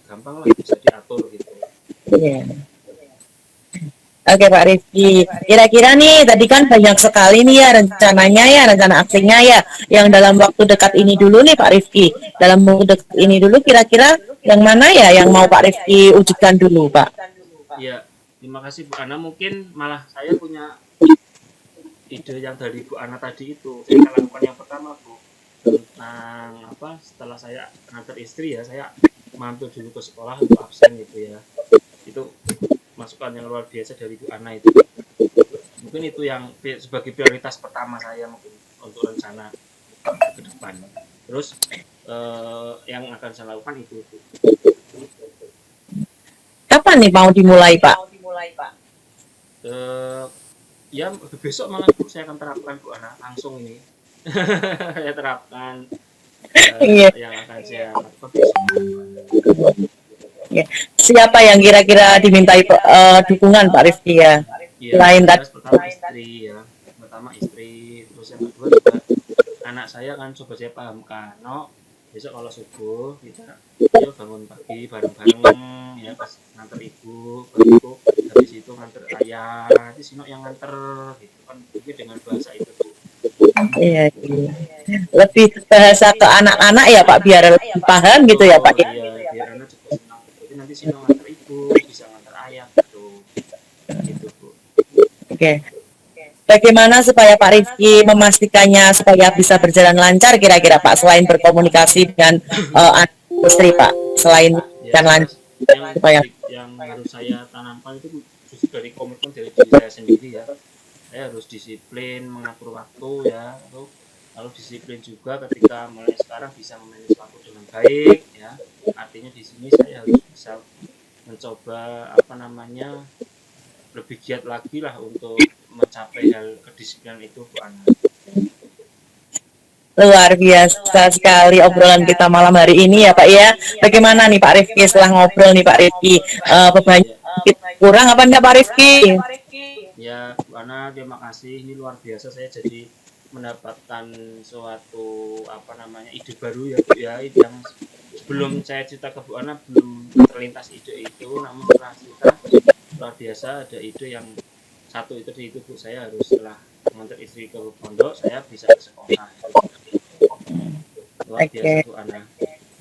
gampang lah, bisa diatur gitu. Oke Pak Rifki, kira-kira nih tadi kan banyak sekali nih ya rencananya ya, rencana aksinya ya, yang dalam waktu dekat ini dulu nih Pak Rifki, dalam waktu dekat ini dulu kira-kira yang mana ya yang mau Pak Rifki wujudkan dulu Pak? Ya, terima kasih Bu Ana, mungkin malah saya punya ide yang dari Bu Ana tadi itu. Saya akan lakukan yang pertama Bu, tentang setelah saya ngantar istri ya, saya mampir dulu ke sekolah untuk absen gitu ya. Itu masukan yang luar biasa dari Bu Ana itu. Mungkin itu yang sebagai prioritas pertama saya mungkin untuk rencana ke depan. Terus yang akan saya lakukan itu. Kapan nih mau dimulai Pak? Ya besok malah Bu, saya akan terapkan Bu Ana langsung ini. Saya terapkan yang akan saya lakukan besok. Ya. Siapa yang kira-kira dimintai dukungan Pak Rifki ya? Selain tadi pertama istri, terus yang kedua juga anak saya kan coba saya pahamkan, besok kalau subuh kita bangun pagi bareng-bareng ya, pas nganter ibu, baru habis itu nganter ayah, nanti Sino yang nganter gitu kan, itu dengan bahasa itu Bu. Iya. Lebih bahasa ke anak-anak ya Pak, biar lebih paham gitu ya Pak. Iya, biar anak juga senang. Jadi nanti Sino nganter ibu, bisa nganter ayah gitu Bu. Oke. Bagaimana supaya Pak Rifki memastikannya supaya bisa berjalan lancar kira-kira Pak, selain berkomunikasi dengan istri Pak, selain dan lancar supaya yang harus saya tanamkan itu justru dari komitmen dari diri saya sendiri ya. saya harus disiplin mengatur waktu ya, lalu disiplin juga ketika mulai sekarang bisa memanage waktu dengan baik ya. Artinya di sini saya harus bisa mencoba apa namanya lebih giat lagi lah untuk mencapai hal kedisiplinan itu Bu Ana. Luar biasa sekali obrolan kita malam hari ini ya Pak ya. Bagaimana nih Pak Rifki setelah ngobrol nih Pak Rifki? Bebannya Ya, kurang apa enggak Pak Rifki? ya Bu Ana terima kasih, ini luar biasa saya jadi mendapatkan suatu apa namanya ide baru ya Bu ya, yang sebelum saya cerita ke Bu Ana belum terlintas ide itu, namun setelah cerita luar biasa ada ide yang satu itu Bu, saya harus setelah mengantar istri ke pondok saya bisa ke sekolah. Luar biasa Oke. Bu Ana.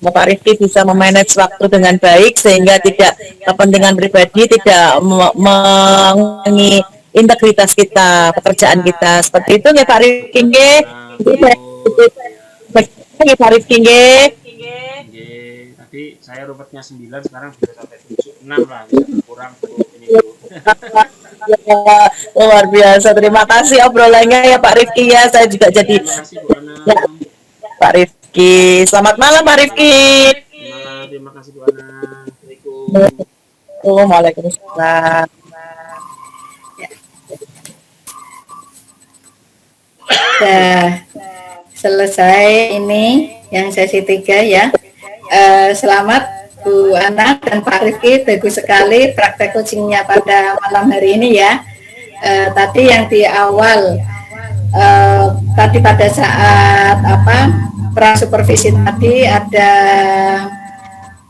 Pak Rifki bisa memanage waktu dengan baik sehingga tidak kepentingan pribadi tidak mengurangi integritas kita, pekerjaan kita. Seperti itu nggih Pak Rifki Betul Bu nggih. Ana, betul. Nggih Pak Rifki nggih. Nggih, tadi saya rumputnya 9 sekarang bisa sampai 7, 6 lah, bisa berkurang Bu ini Bu. Ya, luar biasa. Terima kasih obrolannya ya Pak Rifki ya. Saya juga jadi Terima kasih Bu Ana. ya, Pak Rifki. Selamat malam Pak Rifki. Malam, terima kasih Bu Ana. Assalamualaikum. Waalaikumsalam. Sudah selesai ini yang sesi 3 ya. Selamat Bu Ana dan Pak Rifki, bagus sekali praktek coachingnya pada malam hari ini ya. Tadi yang di awal, tadi pada saat pra-supervisi tadi ada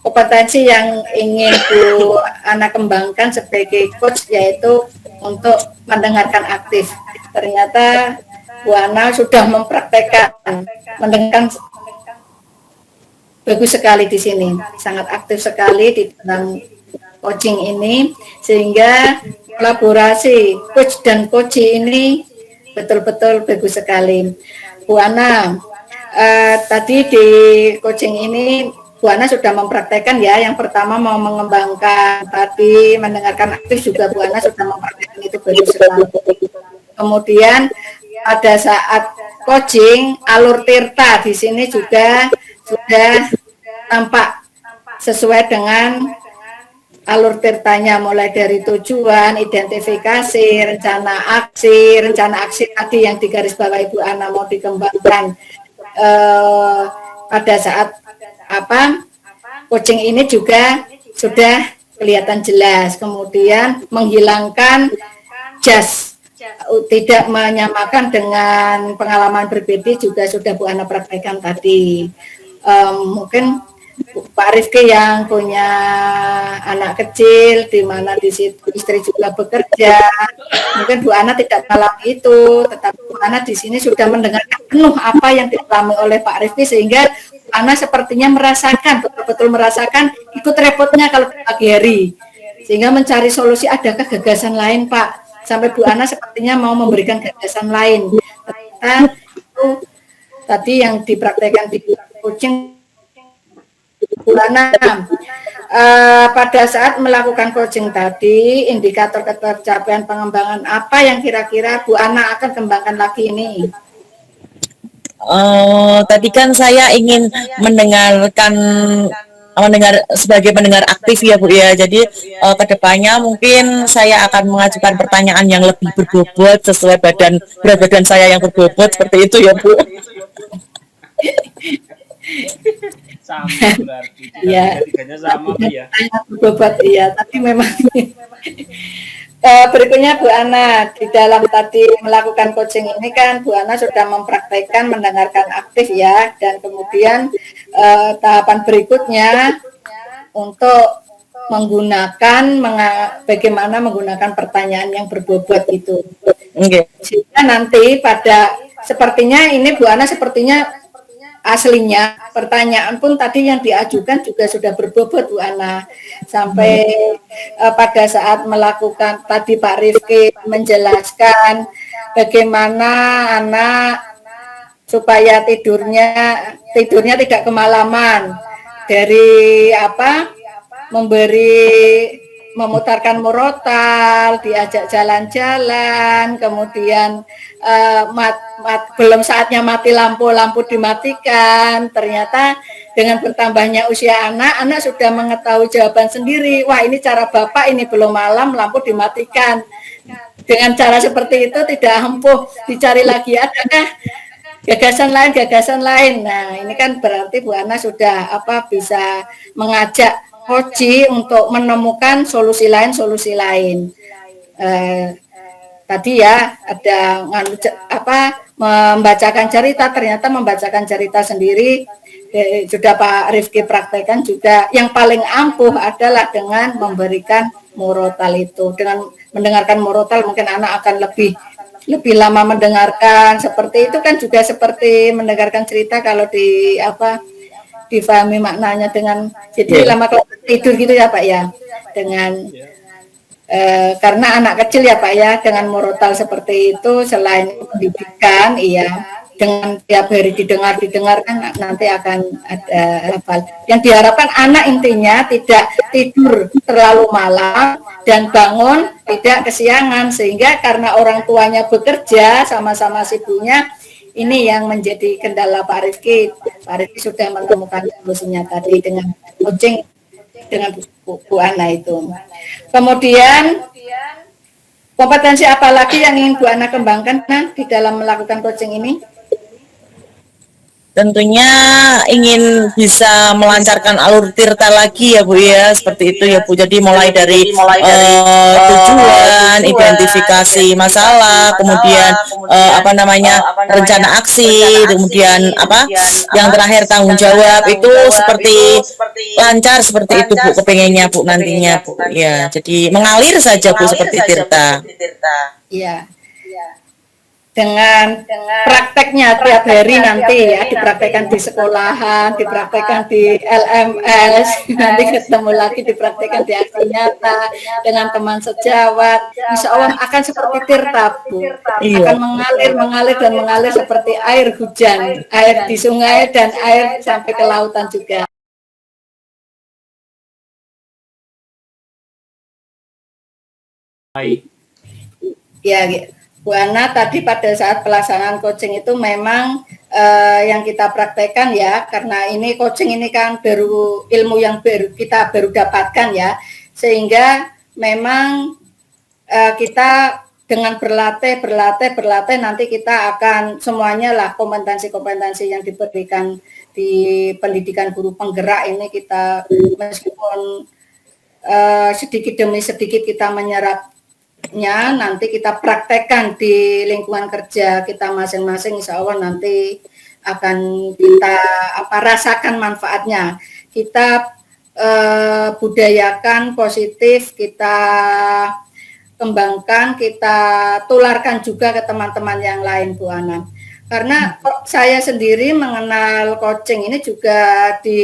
kompetensi yang ingin Bu Ana kembangkan sebagai coach, yaitu untuk mendengarkan aktif. Ternyata Bu Ana sudah mempraktekkan mendengarkan bagus sekali di sini, sangat aktif sekali di dalam coaching ini, sehingga kolaborasi coach dan coachee ini betul-betul bagus sekali. Bu Ana, tadi di coaching ini Bu Ana sudah mempraktekkan ya, yang pertama mau mengembangkan, tadi mendengarkan aktif juga Bu Ana sudah mempraktekkan, itu bagus sekali. Kemudian pada saat coaching alur tirta di sini juga sudah tampak sesuai dengan alur tirtanya, mulai dari tujuan, identifikasi, rencana aksi tadi yang digarisbawahi Ibu Ana mau dikembangkan pada saat coaching ini juga sudah kelihatan jelas. Kemudian menghilangkan jas, tidak menyamakan dengan pengalaman berbeda juga sudah Bu Ana praktekkan tadi. Mungkin Pak Rifki yang punya anak kecil, di mana di situ istri juga bekerja, mungkin Bu Ana tidak mengalami itu, tetapi Bu Ana di sini sudah mendengarkan penuh apa yang dialami oleh Pak Rifki, sehingga Bu Ana sepertinya merasakan, betul-betul merasakan ikut repotnya kalau pagi hari, sehingga mencari solusi, adakah gagasan lain Pak, sampai Bu Ana sepertinya mau memberikan gagasan lain. Ternyata itu tadi yang dipraktekkan di coaching Bu Ana. Pada saat melakukan coaching tadi, indikator ketercapaian pengembangan apa yang kira-kira Bu Ana akan kembangkan lagi ini? Tadi kan saya ingin mendengar sebagai pendengar aktif ya Bu ya. Jadi kedepannya mungkin saya akan mengajukan pertanyaan yang lebih berbobot sesuai berat badan saya yang berbobot, seperti itu ya Bu. Sama berarti Ya, tiga-tiganya sama Bu ya. berbobot iya, tapi memang berikutnya Bu Ana, di dalam tadi melakukan coaching ini kan Bu Ana sudah mempraktekkan mendengarkan aktif ya, dan kemudian tahapan berikutnya untuk bagaimana menggunakan pertanyaan yang berbobot itu. Okay. Sehingga nanti sepertinya ini Bu Ana sepertinya aslinya pertanyaan pun tadi yang diajukan juga sudah berbobot Bu Ana, sampai pada saat melakukan tadi Pak Rifki menjelaskan bagaimana anak supaya tidurnya tidak kemalaman, dari memberi memutarkan murotal, diajak jalan-jalan, kemudian belum saatnya mati lampu, lampu dimatikan. Ternyata dengan bertambahnya usia anak sudah mengetahui jawaban sendiri. Wah, ini cara bapak, ini belum malam, lampu dimatikan. Dengan cara seperti itu tidak ampuh, dicari lagi adakah gagasan lain. Nah, ini kan berarti Bu Ana sudah bisa mengajak Koji untuk menemukan solusi lain. Tadi ya ada membacakan cerita, ternyata membacakan cerita sendiri sudah Pak Rifki praktekkan juga. Yang paling ampuh adalah dengan memberikan murotal itu. Dengan mendengarkan murotal mungkin anak akan lebih lama mendengarkan. Seperti itu kan juga seperti mendengarkan cerita kalau difahami maknanya dengan jadi lama kalau tidur gitu ya Pak ya, dengan karena anak kecil ya Pak ya, dengan murotal seperti itu selain pendidikan dengan tiap hari didengar kan nanti akan ada hafal. Yang diharapkan anak intinya tidak tidur terlalu malam dan bangun tidak kesiangan, sehingga karena orang tuanya bekerja sama-sama sibuknya, ini yang menjadi kendala Pak Rifki. Pak Rifki sudah menemukan solusinya tadi dengan coaching dengan Bu Ana itu. Kemudian kompetensi apa lagi yang ingin Bu Ana kembangkan di dalam melakukan coaching ini? Tentunya ingin bisa melancarkan alur tirta lagi ya Bu ya, seperti itu ya Bu. Jadi mulai dari tujuan, identifikasi masalah, kemudian rencana aksi, kemudian yang terakhir tanggung jawab, itu seperti lancar seperti itu Bu, kepengennya Bu nantinya Bu ya. Jadi mengalir saja Bu seperti tirta. Iya. Dengan prakteknya tiap hari nanti ya, dipraktekkan di sekolahan, dipraktekkan di LMS, nanti ketemu lagi dipraktekkan di aksi nyata dengan teman sejawat, insya Allah akan seperti tirta Bu, akan mengalir seperti air hujan, air di sungai dan air sampai ke lautan juga. Baik. Ya, Bu Ana, tadi pada saat pelaksanaan coaching itu memang yang kita praktekkan ya, karena ini coaching ini kan ilmu yang kita baru dapatkan ya, sehingga memang kita dengan berlatih nanti kita akan semuanya lah kompetensi yang diberikan di pendidikan guru penggerak ini kita meskipun sedikit demi sedikit kita menyerap nanti kita praktekkan di lingkungan kerja kita masing-masing, insya Allah nanti akan kita rasakan manfaatnya. Kita budayakan positif, kita kembangkan, kita tularkan juga ke teman-teman yang lain Bu Ana. Karena saya sendiri mengenal coaching ini juga di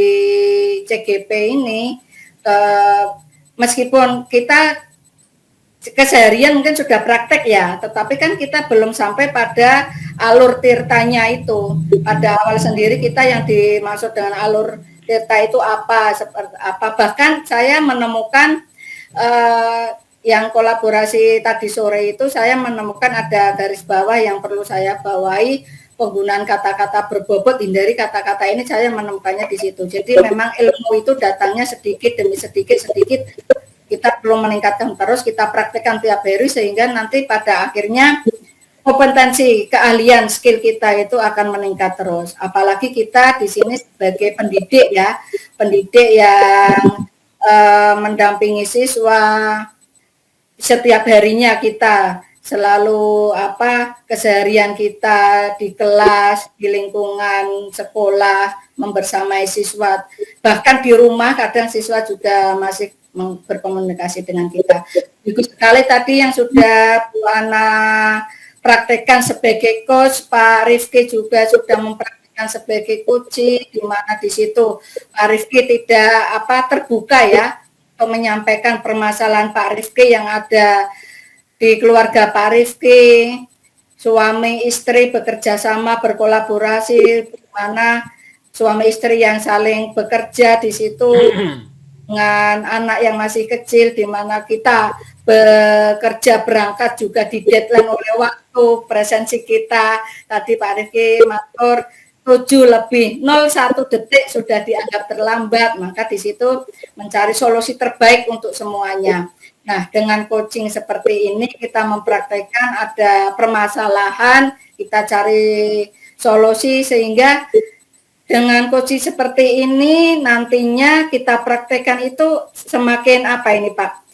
CGP ini, meskipun kita keseharian mungkin sudah praktek ya, tetapi kan kita belum sampai pada alur tirtanya itu. Pada awal sendiri kita yang dimaksud dengan alur tirta itu seperti apa. Bahkan saya menemukan yang kolaborasi tadi sore itu, saya menemukan ada garis bawah yang perlu saya bawahi, penggunaan kata-kata berbobot, hindari kata-kata ini, saya menemukannya di situ. Jadi memang ilmu itu datangnya sedikit demi sedikit, kita perlu meningkatkan terus, kita praktekkan tiap hari sehingga nanti pada akhirnya kompetensi, keahlian, skill kita itu akan meningkat terus. Apalagi kita di sini sebagai pendidik ya, pendidik yang mendampingi siswa setiap harinya, kita selalu keseharian kita di kelas, di lingkungan sekolah, membersamai siswa, bahkan di rumah kadang siswa juga masih berkomunikasi dengan kita. Bagus sekali tadi yang sudah Bu Ana praktekkan sebagai coach, Pak Rifki juga sudah mempraktekkan sebagai coach, di mana di situ Pak Rifki tidak terbuka ya untuk menyampaikan permasalahan Pak Rifki yang ada di keluarga Pak Rifki, suami istri bekerja sama, berkolaborasi, di mana suami istri yang saling bekerja di situ dengan anak yang masih kecil, di mana kita bekerja berangkat juga di deadline oleh waktu, presensi kita tadi Pak Rifki matur 7 lebih 01 detik sudah dianggap terlambat, maka di situ mencari solusi terbaik untuk semuanya. Nah, dengan coaching seperti ini kita mempraktekkan ada permasalahan, kita cari solusi sehingga dengan coaching seperti ini nantinya kita praktekkan itu semakin apa ini Pak,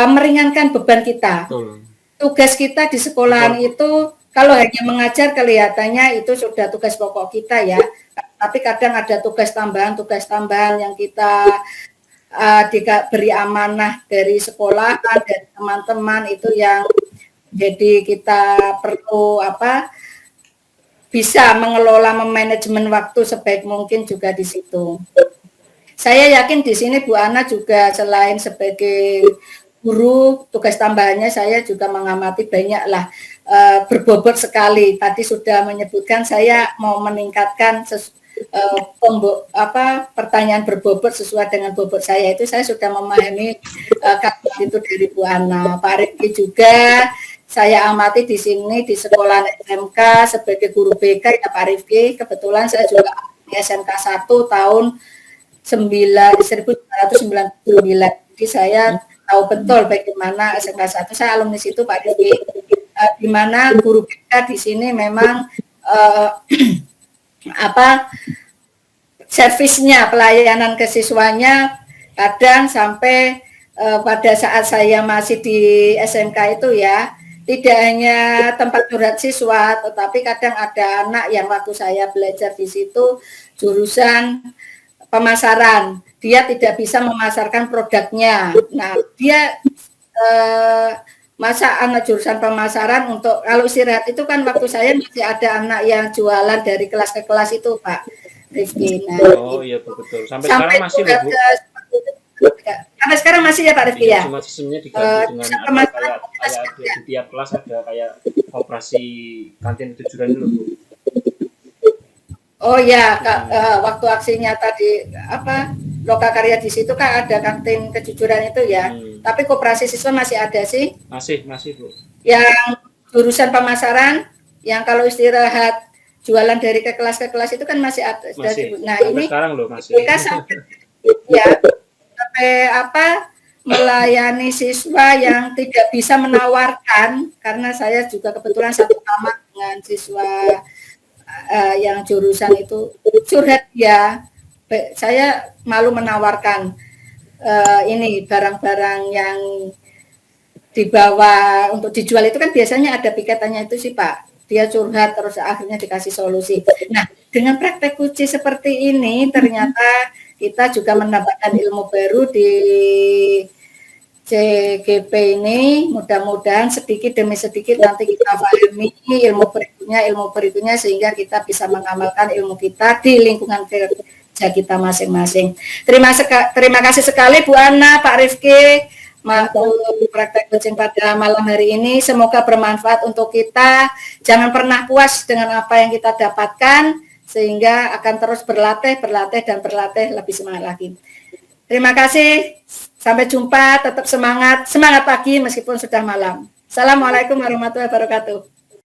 meringankan beban kita. Betul. Tugas kita di sekolahan itu kalau hanya mengajar kelihatannya itu sudah tugas pokok kita ya, tapi kadang ada tugas tambahan yang kita diberi amanah dari sekolah, dari teman-teman itu yang jadi kita perlu bisa mengelola memanajemen waktu sebaik mungkin juga di situ. Saya yakin di sini Bu Ana juga selain sebagai guru, tugas tambahannya saya juga mengamati banyaklah berbobot sekali. Tadi sudah menyebutkan saya mau meningkatkan pertanyaan berbobot sesuai dengan bobot saya itu saya sudah memahami kata itu dari Bu Ana. Pak Rifki juga saya amati di sini di sekolah SMK sebagai guru BK ya Pak Rifki. Kebetulan saya juga di SMK 1 tahun 1999. Jadi saya tahu betul bagaimana SMK 1 saya alumni situ Pak Rifki. Di mana guru BK di sini memang servisnya, pelayanan ke siswanya kadang sampai pada saat saya masih di SMK itu ya, tidak hanya tempat curhat siswa, tetapi kadang ada anak yang waktu saya belajar di situ jurusan pemasaran, dia tidak bisa memasarkan produknya. Nah, dia masa anak jurusan pemasaran untuk kalau istirahat itu kan waktu saya masih ada anak yang jualan dari kelas ke kelas itu Pak Rifki. Nah, iya betul. Sampai sekarang masih loh Bu. Sampai sekarang masih ya Pak Rifki ya. Cuma sistemnya diganti dengan kayak di tiap kelas ada kayak operasi kantin kejujuran dulu Bu. Oh ya, waktu aksinya tadi Lokakarya di situ kan ada kantin kejujuran itu ya. Tapi koperasi siswa masih ada sih. Masih Bu. Yang jurusan pemasaran, yang kalau istirahat jualan dari ke kelas itu kan masih ada. Masih. Nah sampai ini sekarang loh masih. Ya sampai melayani siswa yang tidak bisa menawarkan, karena saya juga kebetulan satu kamar dengan siswa yang jurusan itu curhat ya. Saya malu menawarkan ini barang-barang yang dibawa untuk dijual itu kan biasanya ada piketannya itu sih Pak. Dia curhat terus akhirnya dikasih solusi. Nah, dengan praktek coaching seperti ini ternyata kita juga mendapatkan ilmu baru di CGP ini. Mudah-mudahan sedikit demi sedikit nanti kita pahami ilmu berikutnya sehingga kita bisa mengamalkan ilmu kita di lingkungan kerja kita masing-masing. Terima kasih sekali Bu Ana, Pak Rifki, untuk praktek coaching pada malam hari ini. Semoga bermanfaat untuk kita. Jangan pernah puas dengan apa yang kita dapatkan, sehingga akan terus berlatih lebih semangat lagi. Terima kasih. Sampai jumpa. Tetap semangat pagi meskipun sudah malam. Assalamualaikum warahmatullahi wabarakatuh.